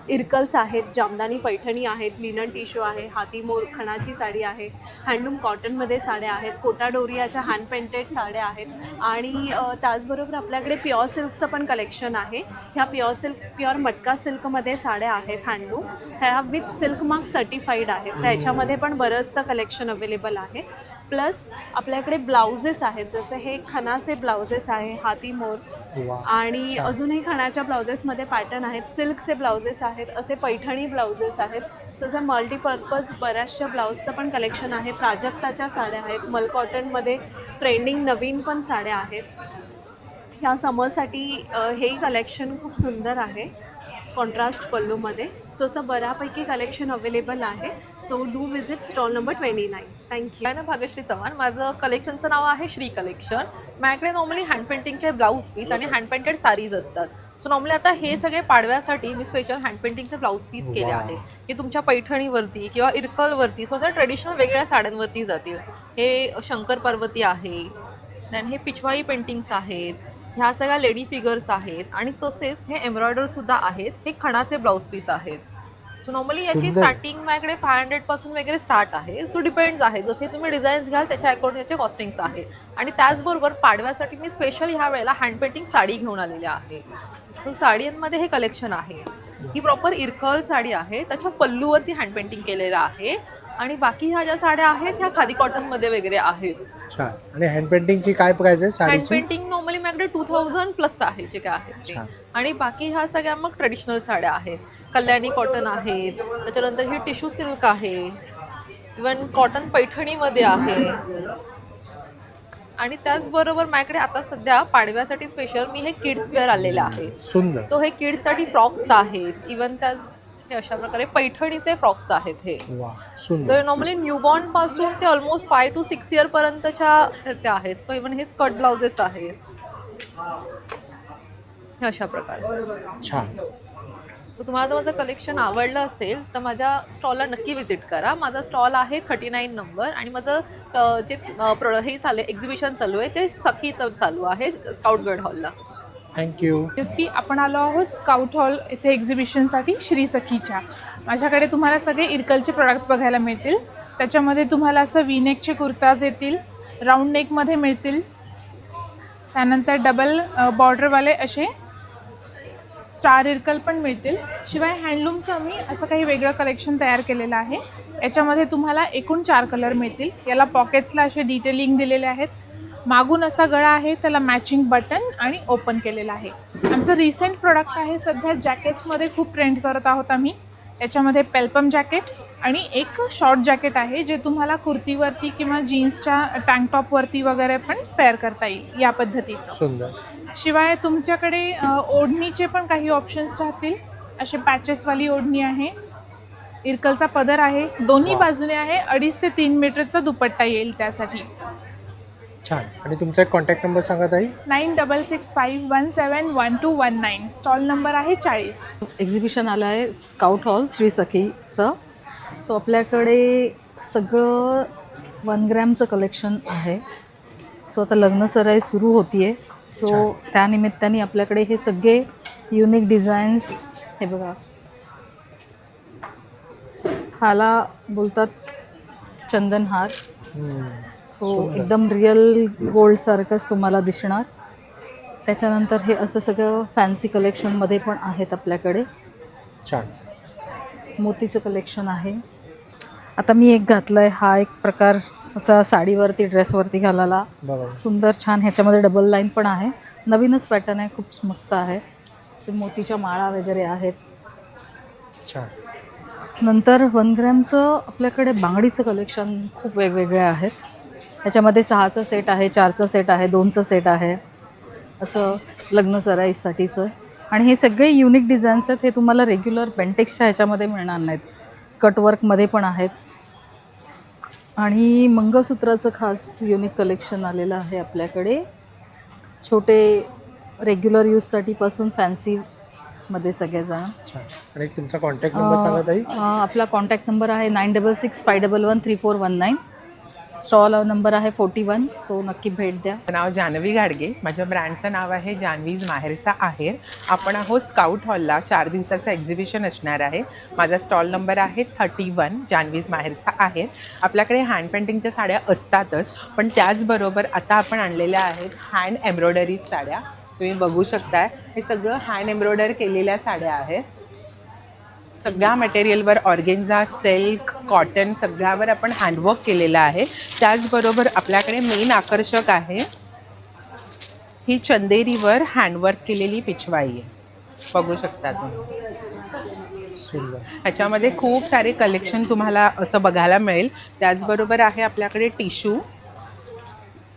इरकल्स आहेत, जामदानी पैठणी आहेत, लिनन टिश्यू आहे, हातीमोर खणाची साडी आहे, हँडलूम कॉटनमध्ये साड्या आहेत, कोटा डोरियाच्या हँड पेंटेड साड्या आहेत आणि त्याचबरोबर आपल्याकडे प्युअर सिल्कचं पण कलेक्शन आहे. ह्या प्युअर मटका सिल्कमध्ये साड्या आहेत हँडलूम. ह्या विथ सिल्क मार्क सर्टिफाईड आहेत. त्याच्यामध्ये पण बरंचसं कलेक्शन अवेलेबल आहे. प्लस आपल्याकडे ब्लाउजेस आहेत, जसं हे खणाचे ब्लाउजेस आहे, हातीमोर आणि अजूनही खणाच्या ब्लाउजेसमध्ये पॅटर्न आहेत, सिल्कचे ब्लाउजेस आहेत, असे पैठणी ब्लाउजेस आहेत. सो जर मल्टीपर्पज बऱ्याचशा ब्लाऊजचं पण कलेक्शन आहे. प्राजक्ताच्या साड्या आहेत, मल कॉटनमध्ये ट्रेंडिंग नवीन पण साड्या आहेत. ह्या समरसाठी हेही कलेक्शन खूप सुंदर आहे कॉन्ट्रास्ट पल्लूमध्ये. सो असं बऱ्यापैकी कलेक्शन अवेलेबल आहे. So do visit stall number 29. Thank you. ना भाग्यश्री चव्हाण. माझं कलेक्शनचं नाव आहे श्री कलेक्शन. माझ्याकडे नॉर्मली हँड पेंटिंगचे ब्लाऊज पीस आणि हँड पेंटेड साडीज असतात. सो नॉर्मली आता हे सगळे पाडव्यासाठी मी स्पेशल हँड पेंटिंगचे ब्लाऊज पीस केले आहे. हे तुमच्या पैठणीवरती किंवा इरकलवरती स्वतः ट्रेडिशनल वेगळ्या साड्यांवरती जातील. हे शंकर पार्वती आहे, देन हे पिछवाई पेंटिंग्स आहेत, ह्या सगळ्या लेडी फिगर्स आहेत आणि तसेच हे एम्ब्रॉयडरसुद्धा आहेत. हे खणाचे ब्लाऊज पीस आहेत. सो नॉर्मली याची स्टार्टिंग माझ्याकडे 500 पासून वगैरे स्टार्ट आहे. सो डिपेंड्स आहे, जसे तुम्ही डिझाईन्स घ्याल त्याच्या अकॉर्डिंग याचे कॉस्टिंग्स आहे. आणि त्याचबरोबर पाडव्यासाठी मी स्पेशल ह्या वेळेला हँड पेंटिंग साडी घेऊन आलेली आहे. सो साडींमध्ये हे कलेक्शन आहे. ही प्रॉपर इरकल साडी आहे, त्याच्या पल्लूवरती हँड पेंटिंग केलेलं आहे आणि बाकी ह्या ज्या साड्या आहेत ह्या खादी कॉटनमध्ये वगैरे आहेत. छान. आणि हँड पेंटिंगची काय प्राइस आहे साडीची? हँड पेंटिंग नॉर्मली माझ्याकडे 2000 प्लस आहे जे काय आहेत ते. आणि बाकी ह्या सगळ्या मग ट्रेडिशनल साड्या आहेत. कल्याणी कॉटन आहेत, त्याच्यानंतर ही टिश्यू सिल्क आहे, इवन कॉटन पैठणीमध्ये आहे. आणि त्याचबरोबर माझ्याकडे आता सध्या पाडव्यासाठी स्पेशल मी हे किड्स वेअर आलेलं आहे. सुंदर. सो हे किड्ससाठी फ्रॉक्स आहेत. इवन त्या हे अशा प्रकारे पैठणीचे फ्रॉक्स आहेत हे. सो हे नॉर्मली न्यूबॉर्न पासून ते ऑलमोस्ट 5 to 6 इयर पर्यंतच्या ह्याचे आहेत. सो इवन हे स्कर्ट ब्लाउजेस आहेत हे अशा प्रकारचे. छान. सो तुम्हाला जर माझं कलेक्शन आवडलं असेल तर माझ्या स्टॉलला नक्की व्हिजिट करा. माझा स्टॉल आहे 39 नंबर आणि माझं जे हे चालू आहे एक्झिबिशन चालू आहे ते सखीचं चालू आहे स्काउट गार्ड हॉलला. थँक्यू. की आपण आलो आहोत स्काउट हॉल येथे एक्झिबिशनसाठी श्री सखीच्या. माझ्याकडे तुम्हाला सगळे इरकलचे प्रोडक्ट्स बघायला मिळतील. त्याच्यामध्ये तुम्हाला असं वीनेकचे कुर्ताज येतील, राऊंड नेकमध्ये मिळतील, त्यानंतर डबल बॉर्डरवाले असे स्टार इरकल पण मिळतील. शिवाय हँडलूमचं आम्ही असं काही वेगळं कलेक्शन तयार केलेलं आहे. याच्यामध्ये तुम्हाला एकूण 4 कलर मिळतील. याला पॉकेट्सला असे डिटेलिंग दिलेले आहेत. मागून असा गळा आहे, त्याला मॅचिंग बटन आणि ओपन केलेला आहे. आमचं रिसेंट प्रोडक्ट आहे सध्या जॅकेट्समध्ये खूप ट्रेंड करत आहोत आम्ही. याच्यामध्ये पेल्पम जॅकेट आणि एक शॉर्ट जॅकेट आहे जे तुम्हाला कुर्तीवरती किंवा जीन्सच्या टँकटॉपवरती वगैरे पण पेअर करता येईल या पद्धतीचं. सुंदर. शिवाय तुमच्याकडे ओढणीचे पण काही ऑप्शन्स राहतील. असे पॅचेसवाली ओढणी आहे, इरकलचा पदर आहे, दोन्ही बाजूने आहे. 2.5 ते 3 मीटरचा दुपट्टा येईल त्यासाठी. छान. आणि तुमचा एक कॉन्टॅक्ट नंबर सांगा ताई? 9665171219. स्टॉल नंबर आहे 40. एक्झिबिशन आलं आहे स्काउट हॉल श्री सखीचं. सो आपल्याकडे सगळं 1 ग्रॅमचं कलेक्शन आहे. सो आता लग्नसराई सुरू होती आहे. सो त्यानिमित्ताने आपल्याकडे हे सगळे युनिक डिझाईन्स. हे बघा, हाला बोलतात चंदनहार. सो एकदम रिअल गोल्डसारखंच तुम्हाला दिसणार. त्याच्यानंतर हे असं सगळं फॅन्सी कलेक्शनमध्ये पण आहेत आपल्याकडे. छान मोतीचं कलेक्शन आहे. आता मी एक घातलं आहे, हा एक प्रकार असा साडीवरती ड्रेसवरती घालायला सुंदर छान. ह्याच्यामध्ये डबल लाईन पण आहे, नवीनच पॅटर्न आहे, खूप मस्त आहे. ते मोतीच्या माळा वगैरे आहेत. छान. नंतर 1 ग्रॅमचं आपल्याकडे बांगडीचं कलेक्शन खूप वेगवेगळे आहेत. ह्याच्यामध्ये 6चा सेट आहे, 4चा सेट आहे, 2चा सेट आहे, असं लग्न सराईसाठीचं. आणि हे सगळे युनिक डिझाईन्स आहेत. हे तुम्हाला रेग्युलर बेंटेक्सच्या ह्याच्यामध्ये मिळणार नाहीत, कटवर्कमध्ये पण आहेत. आणि मंगळसूत्राचं खास युनिक कलेक्शन आलेलं आहे आपल्याकडे. छोटे रेग्युलर यूजसाठी पासून फॅन्सीमध्ये सगळेजण. आणि तुमचा कॉन्टॅक्ट नंबर सांगा ताई. आपला कॉन्टॅक्ट नंबर आहे 9665113419. स्टॉल नंबर आहे 41. सो नक्की भेट द्या. नाव जान्हवी घाडगे. माझ्या ब्रँडचं नाव आहे जान्हवीज माहेरचा आहेर. आपण आहोत स्काउट हॉलला. 4 दिवसाचं एक्झिबिशन असणार आहे. माझा स्टॉल नंबर आहे 31 जान्हवीज माहेरचा आहेर. आपल्याकडे हँड पेंटिंगच्या साड्या असतातच, पण त्याचबरोबर आता आपण आणलेल्या आहेत हँड एम्ब्रॉयडरी साड्या. तुम्ही बघू शकताय, हे सगळं हँड एम्ब्रॉयडर केलेल्या साड्या आहेत. सगळ्या मटेरियलवर ऑर्गेन्झा, सिल्क, कॉटन सगळ्यावर आपण हँडवर्क केलेलं आहे. त्याचबरोबर आपल्याकडे मेन आकर्षक आहे ही चंदेरीवर हँडवर्क केलेली पिछवाई आहे. बघू शकता तुम्ही. ह्याच्यामध्ये खूप सारे कलेक्शन तुम्हाला असं बघायला मिळेल. त्याचबरोबर आहे आपल्याकडे टिश्यू,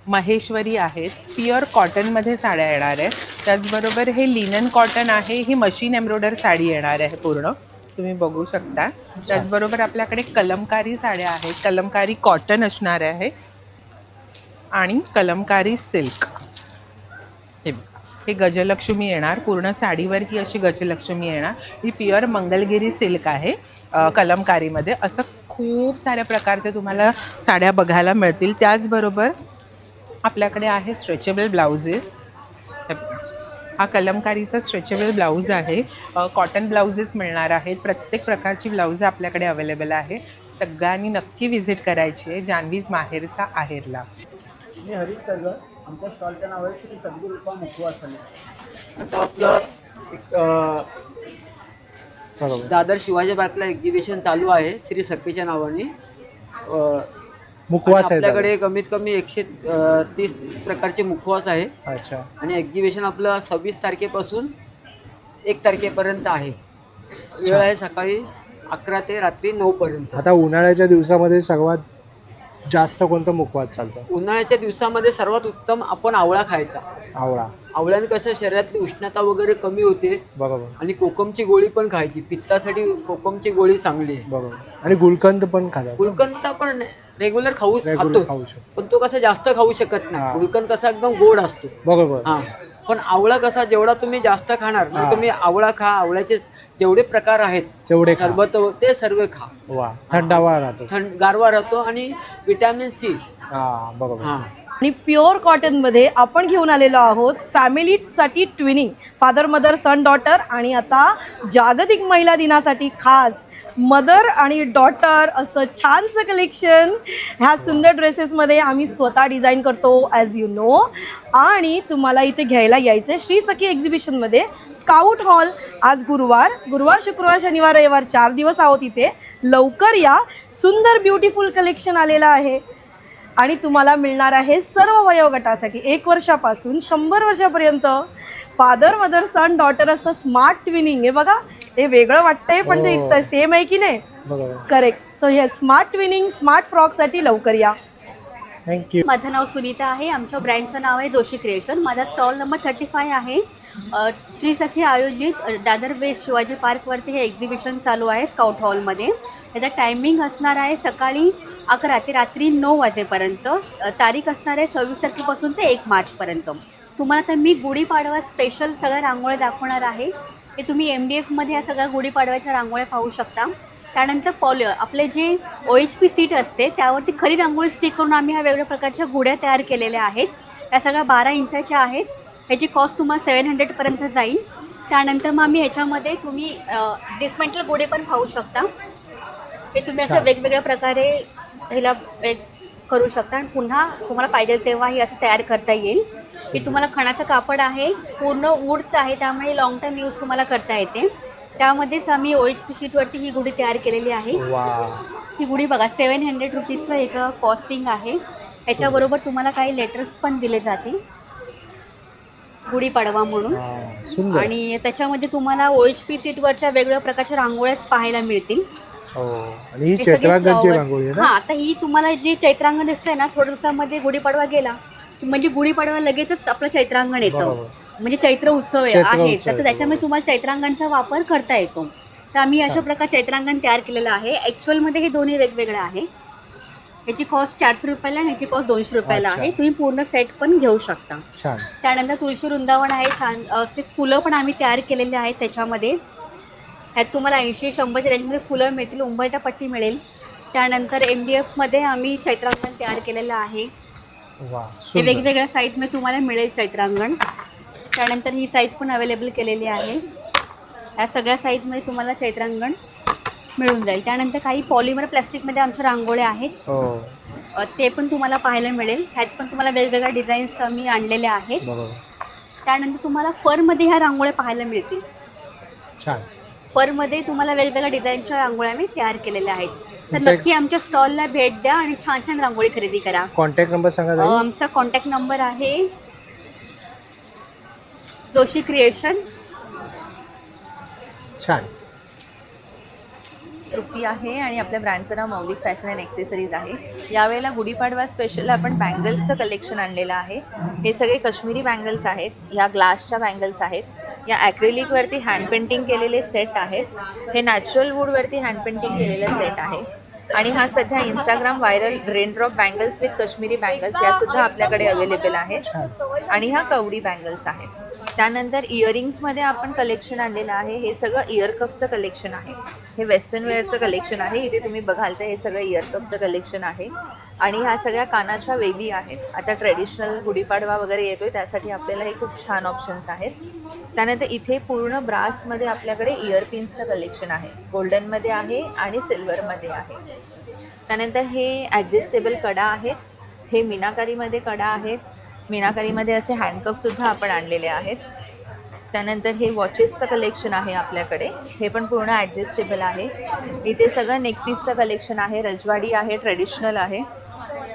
महेश्वरी आहेत, प्युअर कॉटनमध्ये साड्या येणार आहेत. त्याचबरोबर हे लिनन कॉटन आहे, ही मशीन एम्ब्रॉयडर साडी येणार आहे पूर्ण, तुम्ही बघू शकता. त्याचबरोबर आपल्याकडे कलमकारी साड्या आहेत, कलमकारी कॉटन असणार आहे आणि कलमकारी सिल्क. हे गजलक्ष्मी येणार, पूर्ण साडीवर ही अशी गजलक्ष्मी येणार. ही प्युअर मंगलगिरी सिल्क आहे कलमकारीमध्ये. असं खूप साऱ्या प्रकारच्या तुम्हाला साड्या बघायला मिळतील. त्याचबरोबर आपल्याकडे आहे स्ट्रेचेबल ब्लाउजेस. हा कलमकारीचा स्ट्रेचेबल ब्लाऊज आहे. कॉटन ब्लाउजेस मिळणार आहेत. प्रत्येक प्रकारची ब्लाऊज आपल्याकडे अवेलेबल आहे. सगळ्यांनी नक्की व्हिजिट करायची आहे जान्हवीज माहेरचा आहेरला. मी हरीश करगर. आमच्या स्टॉलचं नाव आहे श्री सद्गुरुपा मुखवासने. आता आपलं दादर शिवाजी पार्कला एक्झिबिशन चालू आहे श्री सखीच्या नावाने. मुखवास आहे आपल्याकडे कमीत कमी 130 प्रकारचे मुखवास आहे. अच्छा. आणि एक्झिबिशन आपलं 26 तारखेपासून 1 तारखेपर्यंत आहे. वेळ आहे सकाळी 11 ते रात्री 9 पर्यंत. आता उन्हाळ्याच्या दिवसामध्ये सर्वात जास्त कोणतं मुखवास चालतं? उन्हाळ्याच्या दिवसामध्ये सर्वात उत्तम आपण आवळा खायचा. आवळा. आवळ्याने कसं शरीरातली उष्णता वगैरे कमी होते. बरोबर. आणि कोकमची गोळी पण खायची. पित्तासाठी कोकमची गोळी चांगली आहे. बरोबर. आणि गुलकंद पण खातात. गुलकंद पण रेग्युलर खातो, पण तो कसा जास्त खाऊ शकत नाही. गुलकंद कसा एकदम गोड असतो. बरोबर. हा, पण आवळा कसा जेवढा तुम्ही जास्त खाणार, म्हणजे तुम्ही आवळा खा. आवळ्याचे जेवढे प्रकार आहेत तेवढे सरबत ते सर्व खा. वा. थंडावा राहतो, गारवा राहतो आणि विटॅमिन सी. बरोबर. आणि प्युअर कॉटनमध्ये आपण घेऊन आलेलो आहोत फॅमिलीसाठी twinning, father mother son daughter. आणि आता जागतिक महिला दिनासाठी खास मदर आणि डॉटर असं छानसं कलेक्शन ह्या सुंदर ड्रेसेसमध्ये आम्ही स्वतः डिझाईन करतो ॲज यू नो. आणि तुम्हाला इथे घ्यायला यायचं आहे श्री सखी एक्झिबिशनमध्ये. स्काउट हॉल आज गुरुवार, शुक्रवार, शनिवार, रविवार 4 दिवस आहोत इथे. लवकर या. सुंदर ब्युटिफुल कलेक्शन आलेलं आहे आणि तुम्हाला मिळणार आहे सर्व वयोगटासाठी 1 वर्षापासून 100 वर्षापर्यंत. फादर मदर सन डॉटर असं स्मार्ट ट्विनिंग आहे बघा. हे वेगळं वाटतंय पण ते सेम आहे की नाही? करेक्ट. सो हे स्मार्ट ट्विनिंग स्मार्ट फ्रॉकसाठी लवकर या. थँक्यू. माझं नाव सुनीता आहे. आमचं ब्रँडचं नाव आहे जोशी क्रिएशन. माझा स्टॉल नंबर 35 आहे. श्री सखी आयोजित दादर वेस्ट शिवाजी पार्कवरती हे एक्झिबिशन चालू आहे स्काउट हॉलमध्ये. त्याचा टायमिंग असणार आहे सकाळी 11 ते रात्री 9 वाजेपर्यंत. तारीख असणार आहे 26 तारखेपासून ते 1 मार्चपर्यंत. तुम्हाला तर मी गुढीपाडवा स्पेशल सगळ्या रांगोळ्या दाखवणार आहे. हे तुम्ही MDFमध्ये या सगळ्या गुढीपाडव्याच्या रांगोळ्या पाहू शकता. त्यानंतर आपले जे OHP सीट असते त्यावरती खरी रांगोळी स्टिक करून आम्ही ह्या वेगवेगळ्या प्रकारच्या गुढ्या तयार केलेल्या आहेत. त्या सगळ्या 12 इंचाच्या आहेत. ह्याची कॉस्ट तुम्हाला 700पर्यंत जाईल. त्यानंतर मग आम्ही ह्याच्यामध्ये तुम्ही डिस्मेंटल गुढे पण पाहू शकता. हे तुम्ही असं वेगवेगळ्या प्रकारे ह्याला करू शकता आणि पुन्हा तुम्हाला पाहिजे तेव्हा हे असं तयार करता येईल. हे तुम्हाला खणाचं कापड आहे, पूर्ण वूडचं आहे, त्यामुळे लॉंग टाईम यूज तुम्हाला करता येते. त्यामध्येच आम्ही OHP सीटवरती ही गुढी तयार केलेली आहे. ही गुढी बघा 700 रुपीजचं ह्याचं कॉस्टिंग आहे. याच्याबरोबर तुम्हाला काही लेटर्स पण दिले जातील गुढीपाडवा म्हणून. आणि त्याच्यामध्ये तुम्हाला OHP सीटवरच्या वेगवेगळ्या प्रकारच्या रांगोळ्याच पाहायला मिळतील. आणि ही चैत्रांगणची रांगोळी आहे ना? हां, आता ही तुम्हाला जी चैत्रांगण दिसतंय ना, थोड्या दिवसामध्ये गुढीपाडवा गेला की म्हणजे गुढीपाडवा लगेचच आपलं चैत्रांगण येतं. म्हणजे चैत्र उत्सव आहे, तर त्याच्यामुळे तुम्हाला चैत्रांगणचा वापर करता येतो. तर आम्ही अशा प्रकारे चैत्रांगण तयार केलेलं आहे. ॲक्च्युअलमध्ये हे दोन्ही वेगवेगळे आहे. याची कॉस्ट 400 रुपयाला आणि याची कॉस्ट 200 रुपयाला आहे. तुम्ही पूर्ण सेट पण घेऊ शकता. त्यानंतर तुळशी वृंदावन आहे, छान असे फुलं पण आम्ही तयार केलेले आहेत. त्याच्यामध्ये ह्यात तुम्हाला 80-100च्या रेंजमध्ये फुलं मिळतील, उंबरठा पट्टी मिळेल. त्यानंतर MDFमध्ये आम्ही चैत्रांगण तयार केलेलं आहे. हे वेगवेगळ्या साईजमध्ये तुम्हाला मिळेल चैत्रांगण. त्यानंतर ही साईज पण अवेलेबल केलेली आहे. ह्या सगळ्या साईजमध्ये तुम्हाला चैत्रांगण मिळून जाईल. त्यानंतर काही पॉलिमर प्लॅस्टिकमध्ये आमच्या रांगोळ्या आहेत, ते पण तुम्हाला पाहायला मिळेल. ह्यात पण तुम्हाला वेगवेगळ्या डिझाईन्स आम्ही आणलेल्या आहेत. त्यानंतर तुम्हाला फरमध्ये ह्या रांगोळ्या पाहायला मिळतील. फरमध्ये तुम्हाला वेगवेगळ्या डिझाईनच्या रांगोळ्या आम्ही तयार केलेल्या आहेत. तर नक्की आमच्या स्टॉलला भेट द्या आणि छान छान रांगोळी खरेदी करा. कॉन्टॅक्ट नंबर सांगा. आमचा कॉन्टॅक्ट नंबर आहे जोशी क्रिएशन. छान. तृप्ती आहे आणि आपल्या ब्रँडचं नाव मौलिक फॅशन अँड एक्सेसरीज आहे. यावेळेला गुढीपाडवा स्पेशल आपण बँगल्सचं कलेक्शन आणलेलं आहे. हे सगळे काश्मीरी बँगल्स आहेत, ह्या ग्लासच्या बँगल्स आहेत. या ॲक्रेलिकवरती हँड पेंटिंग केलेले सेट आहेत. हे नॅचरल वूडवरती हँड पेंटिंग केलेलं सेट आहे. आणि हा सध्या Instagram viral raindrop bangles with Kashmiri bangles यासुद्धा आपल्याकडे अवेलेबल आहेत. आणि ह्या कवडी बँगल्स आहेत. त्यानंतर इयरिंग्समध्ये आपण कलेक्शन आणलेलं आहे. हे सगळं इयर कपचं कलेक्शन आहे. हे वेस्टर्न वेअरचं कलेक्शन आहे. इथे तुम्ही बघाल तर हे सगळं इयर कपचं कलेक्शन आहे. आणि ह्या सगळ्या कानाच्या वेली आहेत. आता ट्रेडिशनल गुढीपाडवा वगैरे येतोय त्यासाठी आपल्याला हे खूप छान ऑप्शन्स आहेत. त्यानंतर इथे पूर्ण ब्रासमध्ये आपल्याकडे इयरपिन्सचं कलेक्शन आहे. गोल्डनमध्ये आहे आणि सिल्वरमध्ये आहे. त्यानंतर हे ॲडजस्टेबल कडा आहेत. हे मीनाकारीमध्ये कडा आहेत. मीनाकारीमध्ये असे हँडकपसुद्धा आपण आणलेले आहेत. त्यानंतर हे वॉचेसचं कलेक्शन आहे आपल्याकडे. हे पण पूर्ण ॲडजस्टेबल आहे. इथे सगळं नेकपीसचं कलेक्शन आहे. रजवाडी आहे, ट्रेडिशनल आहे.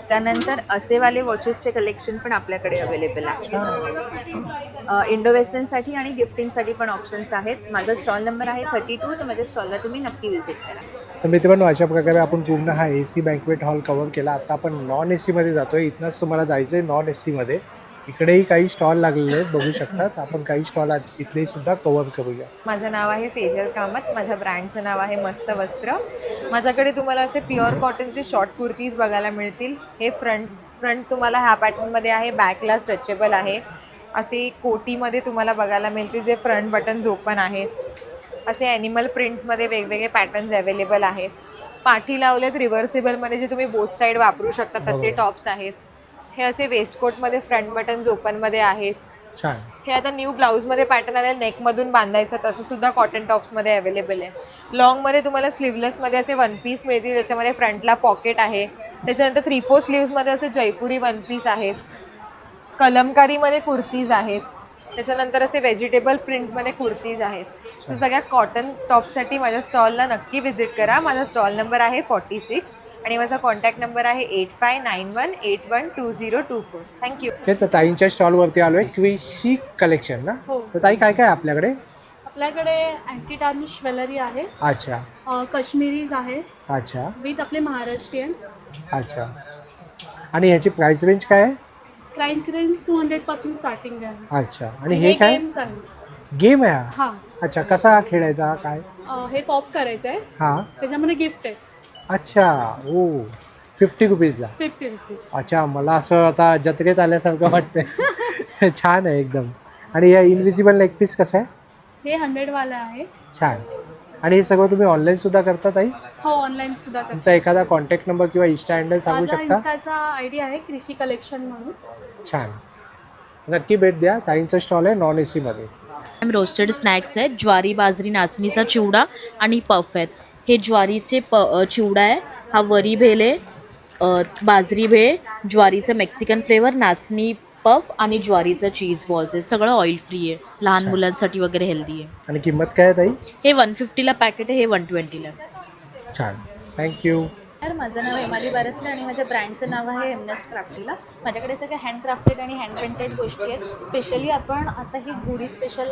त्यानंतर असेवाले वॉचेसचे कलेक्शन पण आपल्याकडे अवेलेबल आहे. इंडो वेस्टर्नसाठी आणि गिफ्टिंगसाठी पण ऑप्शन्स आहेत. माझा स्टॉल नंबर आहे 32. तर माझ्या स्टॉलला तुम्ही नक्की व्हिजिट करा. तर मित्रांनो, अशा प्रकारे आपण पूर्ण हा AC बँक्वेट हॉल कव्हर केला. आता आपण नॉन AC मध्ये जातोय. इथनंच तुम्हाला जायचं आहे नॉन AC मध्ये. इकडेही काही स्टॉल लागलेले आहेत, बघू शकतात. आपण काही स्टॉल इथले सुद्धा कव्हर करूया. माझं नाव आहे सेजल कामत. माझ्या ब्रँडचं नाव आहे मस्त वस्त्र. माझ्याकडे तुम्हाला असे प्युअर कॉटनचे शॉर्ट कुर्तीज बघायला मिळतील. हे फ्रंट तुम्हाला ह्या पॅटर्नमध्ये आहे. बॅकला स्ट्रेचेबल आहे. असे कोटीमध्ये तुम्हाला बघायला मिळतील जे फ्रंट बटन्स ओपन आहेत. असे ॲनिमल प्रिंट्समध्ये वेगवेगळे पॅटर्न्स अवेलेबल आहेत. पाठी लावलेत रिव्हर्सिबलमध्ये जे तुम्ही बोथ साईड वापरू शकता तसे टॉप्स आहेत. हे असे वेस्टकोटमध्ये फ्रंट बटन्स ओपनमध्ये आहेत. छान. हे आता न्यू ब्लाऊजमध्ये पॅटर्न आले, नेकमधून बांधायचं तसं सुद्धा कॉटन टॉप्समध्ये अवेलेबल आहे. लॉंगमध्ये तुम्हाला स्लीवलेसमध्ये असे वन पीस मिळतील. त्याच्यामध्ये फ्रंटला पॉकेट आहे. त्याच्यानंतर 3/4 स्लीव्समध्ये असे जयपुरी वन पीस आहेत. कलमकारीमध्ये कुर्तीज आहेत. त्याच्यानंतर असे व्हेजिटेबल प्रिंट्समध्ये कुर्तीज आहेत. सो सगळ्या कॉटन टॉपसाठी माझ्या स्टॉलला नक्की व्हिजिट करा. माझा स्टॉल नंबर आहे 46 आणि माझा कॉन्टॅक्ट नंबर आहे 8591812024. थँक्यू. तर ताईंच्या स्टॉलवरती आलो आहे. क्विशी कलेक्शन ना? तर ताई काय काय आपल्याकडे? आपल्याकडे अँटी टार्निश ज्वेलरी आहे. अच्छा. काश्मीरीज आहे. अच्छा. विथ आपले महाराष्ट्रीयन. अच्छा. आणि ह्याची प्राइस रेंज काय आहे? प्राइस रेंज 200 पासून स्टार्टिंग आहे. अच्छा. आणि हे काय गेम आहे? हां. अच्छा. कसा खेळायचा काय? हे पॉप करायचं आहे. हां. त्याच्यामध्ये गिफ्ट आहे. अच्छा. ओ 50 रुपीजला? 50 रुपीज. अच्छा. मला असं आता जत्रेत आल्यासारखं वाटतंय. छान आहे एकदम. आणि या इनविजिबल लेग पीस कसं आहे? हे 100 वाला आहे. छान. आणि हे सगळं तुम्ही ऑनलाईन सुद्धा करता ताई? हो, ऑनलाईन सुद्धा करतो. तुमचा एखादा कॉन्टॅक्ट नंबर किंवा इन्स्टा हँडल सांगू शकता? माझा इन्स्टाचा आयडी आहे कृषी कलेक्शन म्हणून. छान. नक्की भेट द्या. ताईंचा स्टॉल आहे नॉन AC मध्ये. रोस्टेड स्नॅक्स आहेत. ज्वारी बाजरी नाचणीचा चिवडा आणि पफ आहेत. हे ज्वारीचे चिवडा आहे. हा वरी भेल आहे. बाजरी भेळ, ज्वारीचं मेक्सिकन फ्लेवर, नाचणी पफ आणि ज्वारीचं चीज बॉल्स आहे. सगळं ऑइल फ्री आहे, लहान मुलांसाठी वगैरे हेल्दी आहे. आणि किंमत काय आहे ताई? हे 150ला पॅकेट आहे, हे 120ला. छान, थँक्यू. तर माझं नाव हेमाली बारसले आणि माझ्या ब्रँडचं नाव आहे एमनेस्ट क्राफ्टीला. माझ्याकडे सगळे हँडक्राफ्टेड आणि हँड पेंटेड गोष्टी आहेत. स्पेशली आपण आता ही गुढी स्पेशल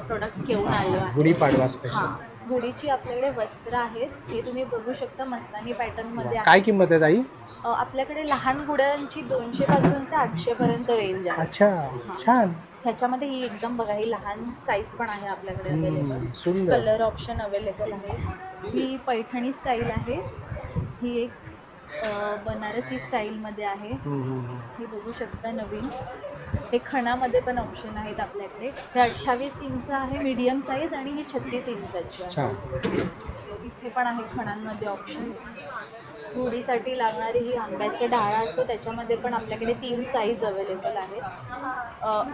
प्रोडक्ट्स घेऊन आलो आहे. गुढीपाडवा स्पेशल. हां, गुढीची आपल्याकडे वस्त्र आहेत, हे तुम्ही बघू शकता मस्तानी पॅटर्नमध्ये आहे. काय किंमत आहे ताई? आपल्याकडे लहान गुड्यांची 200 पासून ते 800 पर्यंत रेंज आहे. अच्छा, छान. ह्याच्यामध्ये ही एकदम बघा, ही लहान साईज पण आहे आपल्याकडे अवेलेबल. सुंदर. कलर ऑप्शन अवेलेबल आहे. ही पैठणी स्टाईल आहे. ही एक बनारसी स्टाईलमध्ये आहे. हे बघू शकता नवीन. हे खणामध्ये पण ऑप्शन आहेत आपल्याकडे. हे 28 इंच आहे मीडियम साईज आणि ही 36 इंचाची आहे. इथे पण आहे खणांमध्ये ऑप्शन्स. गुढीसाठी लागणारी ही आंब्याचा डाळा असतो, त्याच्यामध्ये पण आपल्याकडे 3 साईज अवेलेबल आहेत.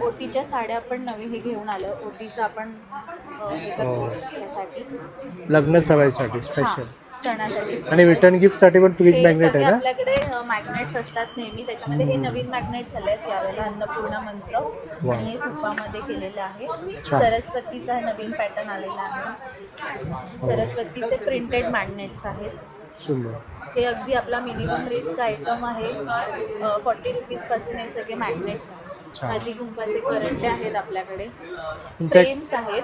ओटीच्या साड्या पण नवीन हे घेऊन आलं. ओटीचं आपण हे करतो त्यासाठी, लग्न सराईसाठी स्पेशल, सणासाठी. आणि रिटर्न गिफ्टसाठी पण फ्रीज हे मॅग्नेट सगळे आहे ना? आपल्याकडे मॅग्नेट्स असतात नेहमी. त्याच्यामध्ये हे नवीन मॅग्नेट्स आले आहेत यावेळेला, अन्नपूर्णा मंत्र, आणि हे सुपामध्ये केलेलं आहे. सरस्वतीचा नवीन पॅटर्न आलेला आहे. सरस्वतीचे प्रिंटेड मॅग्नेट्स आहेत. सुंदर. हे अगदी आपला मिनिमम रेटचा आयटम आहे. 40 रुपीजपासून हे सगळे मॅग्नेट्स आहेत. हळदी कुंकाचे करंडे आहेत आपल्याकडे. फ्रेम्स आहेत.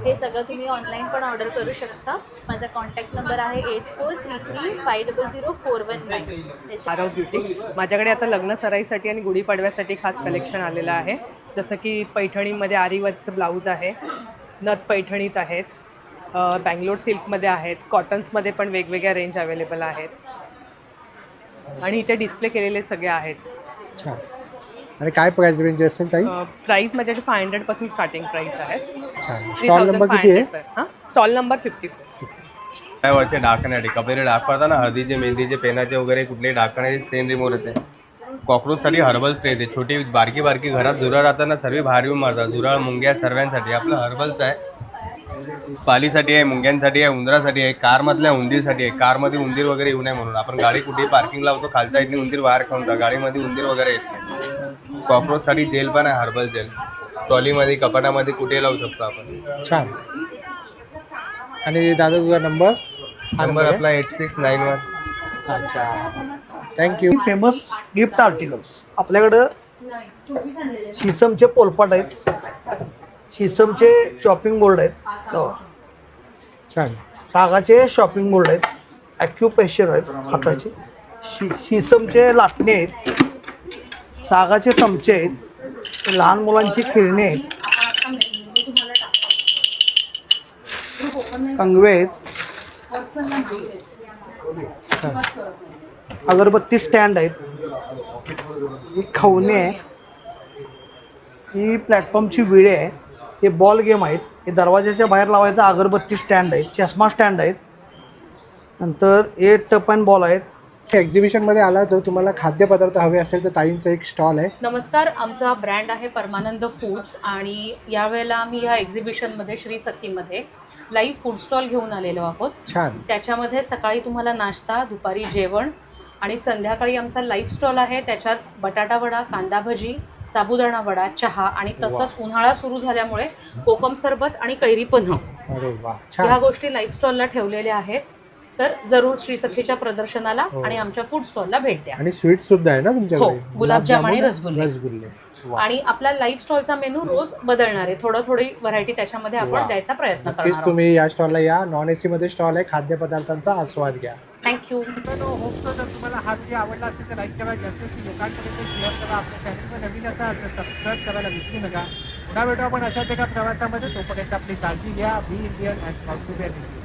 हे सगळं तुम्ही ऑनलाईन पण ऑर्डर करू शकता. माझा कॉन्टॅक्ट नंबर आहे 8433500419. आरव ब्युटी. माझ्याकडे आता लग्न सराईसाठी आणि गुढीपाडव्यासाठी खास कलेक्शन आलेलं आहे. जसं की पैठणीमध्ये आरीवर्कचं ब्लाऊज आहे, नथ पैठणीत आहेत, बँगलोर सिल्कमध्ये आहेत, कॉटन्समध्ये पण वेगवेगळ्या रेंज अवेलेबल आहेत, आणि इथे डिस्प्ले केलेले सगळे आहेत. छान. आणि काय प्राइस रेंज असेल ताई? प्राईस माझ्याकडे 500 पासून स्टार्टिंग प्राईस आहे. छान. स्टॉल नंबर किती आहे? हां, स्टॉल नंबर 54. काय वरचे ढाकण्यासाठी कपडे डाग पडताना हळदीचे, मेहंदीचे, पेनाचे वगैरे कुठलेही ढाकण्याचे स्टेन रिमूव्ह येते. कॉकरोचसाठी हर्बल स्प्रे येते. छोटी बारकी बारकी घरात झुरळ राहताना सर्व बाहेर येऊन मारतात. झुरळ, मुंग्या सर्वांसाठी आपलं हर्बलचं आहे. पालीसाठी आहे, मुंग्यांसाठी आहे, उंदरासाठी आहे, कारमधल्या उंदीरसाठी आहे. कारमध्ये उंदीर वगैरे येऊ नये म्हणून आपण गाडी कुठेही पार्किंग लावतो, खालच्या साईडने उंदीर बाहेर खाऊन जातात. गाडीमध्ये उंदीर वगैरे येत नाही. कॉकरोचसाठी जेल पण आहे, हर्बल जेल. ट्रॉलीमध्ये, कपाटामध्ये कुठेही लावू शकतो आपण. छान. आणि दादा तुझा नंबर? नंबर आपला 8691. अच्छा, थँक्यू. फेमस गिफ्ट आर्टिकल्स आपल्याकडं शीसमचे पोलपाट आहेत, शीसमचे चॉपिंग बोर्ड आहेत, छान. सागाचे शॉपिंग बोर्ड आहेत, ॲक्युप्रेशर आहेत हाताचे, शीसमचे लाटणे आहेत, सागाचे चमचे आहेत, लहान मुलांची खेळणी आहेत, कंगवे आहेत, अगरबत्ती स्टँड आहेत, ही खवणे आहे, ही प्लॅटफॉर्मची विळे आहे, हे बॉल गेम आहेत, हे दरवाजाच्या बाहेर लावायचा अगरबत्ती स्टँड आहे, चष्मा स्टँड आहेत, नंतर हे टप अँड बॉल आहेत. एक्झिबिशनमध्ये आला जर तुम्हाला खाद्यपदार्थ हवे असेल तर ताईंचा एक स्टॉल आहे. नमस्कार, आमचा ब्रँड आहे परमानंद फूड्स आणि यावेळेला आम्ही ह्या एक्झिबिशनमध्ये श्री सखीमध्ये लाईव्ह फूड स्टॉल घेऊन आलेलो आहोत. छान. त्याच्यामध्ये सकाळी तुम्हाला नाश्ता, दुपारी जेवण आणि संध्याकाळी आमचा लाईव्ह स्टॉल आहे. त्याच्यात बटाटा वडा, कांदा भजी, साबुदाणा वडा, चहा आणि तसंच उन्हाळा सुरू झाल्यामुळे कोकम सरबत आणि कैरी पन्ह अरे वा, ह्या गोष्टी लाईव्ह स्टॉलला ठेवलेल्या आहेत. तर जरूर श्री सखीच्या प्रदर्शनाला आणि आमच्या फूड स्टॉलला भेट द्या. आणि स्वीट सुद्धा आहे ना तुमच्याकडे? हो, गुलाबजाम आणि रसगुल्ले. रसगुल्ले. आणि आपला लाईव्ह स्टॉलचा मेनू रोज बदलणार आहे. थोडी व्हरायटी त्याच्यामध्ये आपण द्यायचा प्रयत्न करणार नक्कीच आहोत. तुम्ही या स्टॉलला या. नॉन एसी मध्ये स्टॉल आहे, खाद्यपदार्थांचा आस्वाद घ्या. थँक्यू. होपतो जर तुम्हाला हा व्हिडिओ आवडला असेल तर लाईक करा, जास्तीत लोकांपर्यंत शेअर करा. आपल्या चॅनलवर नवीन असाल तर सबस्क्राईब करायला विसरू नका. पुन्हा भेटू आपण अशाच एका प्रवासामध्ये. तोपर्यंत आपली काळजी घ्या. Be Indian and proud to be Indian.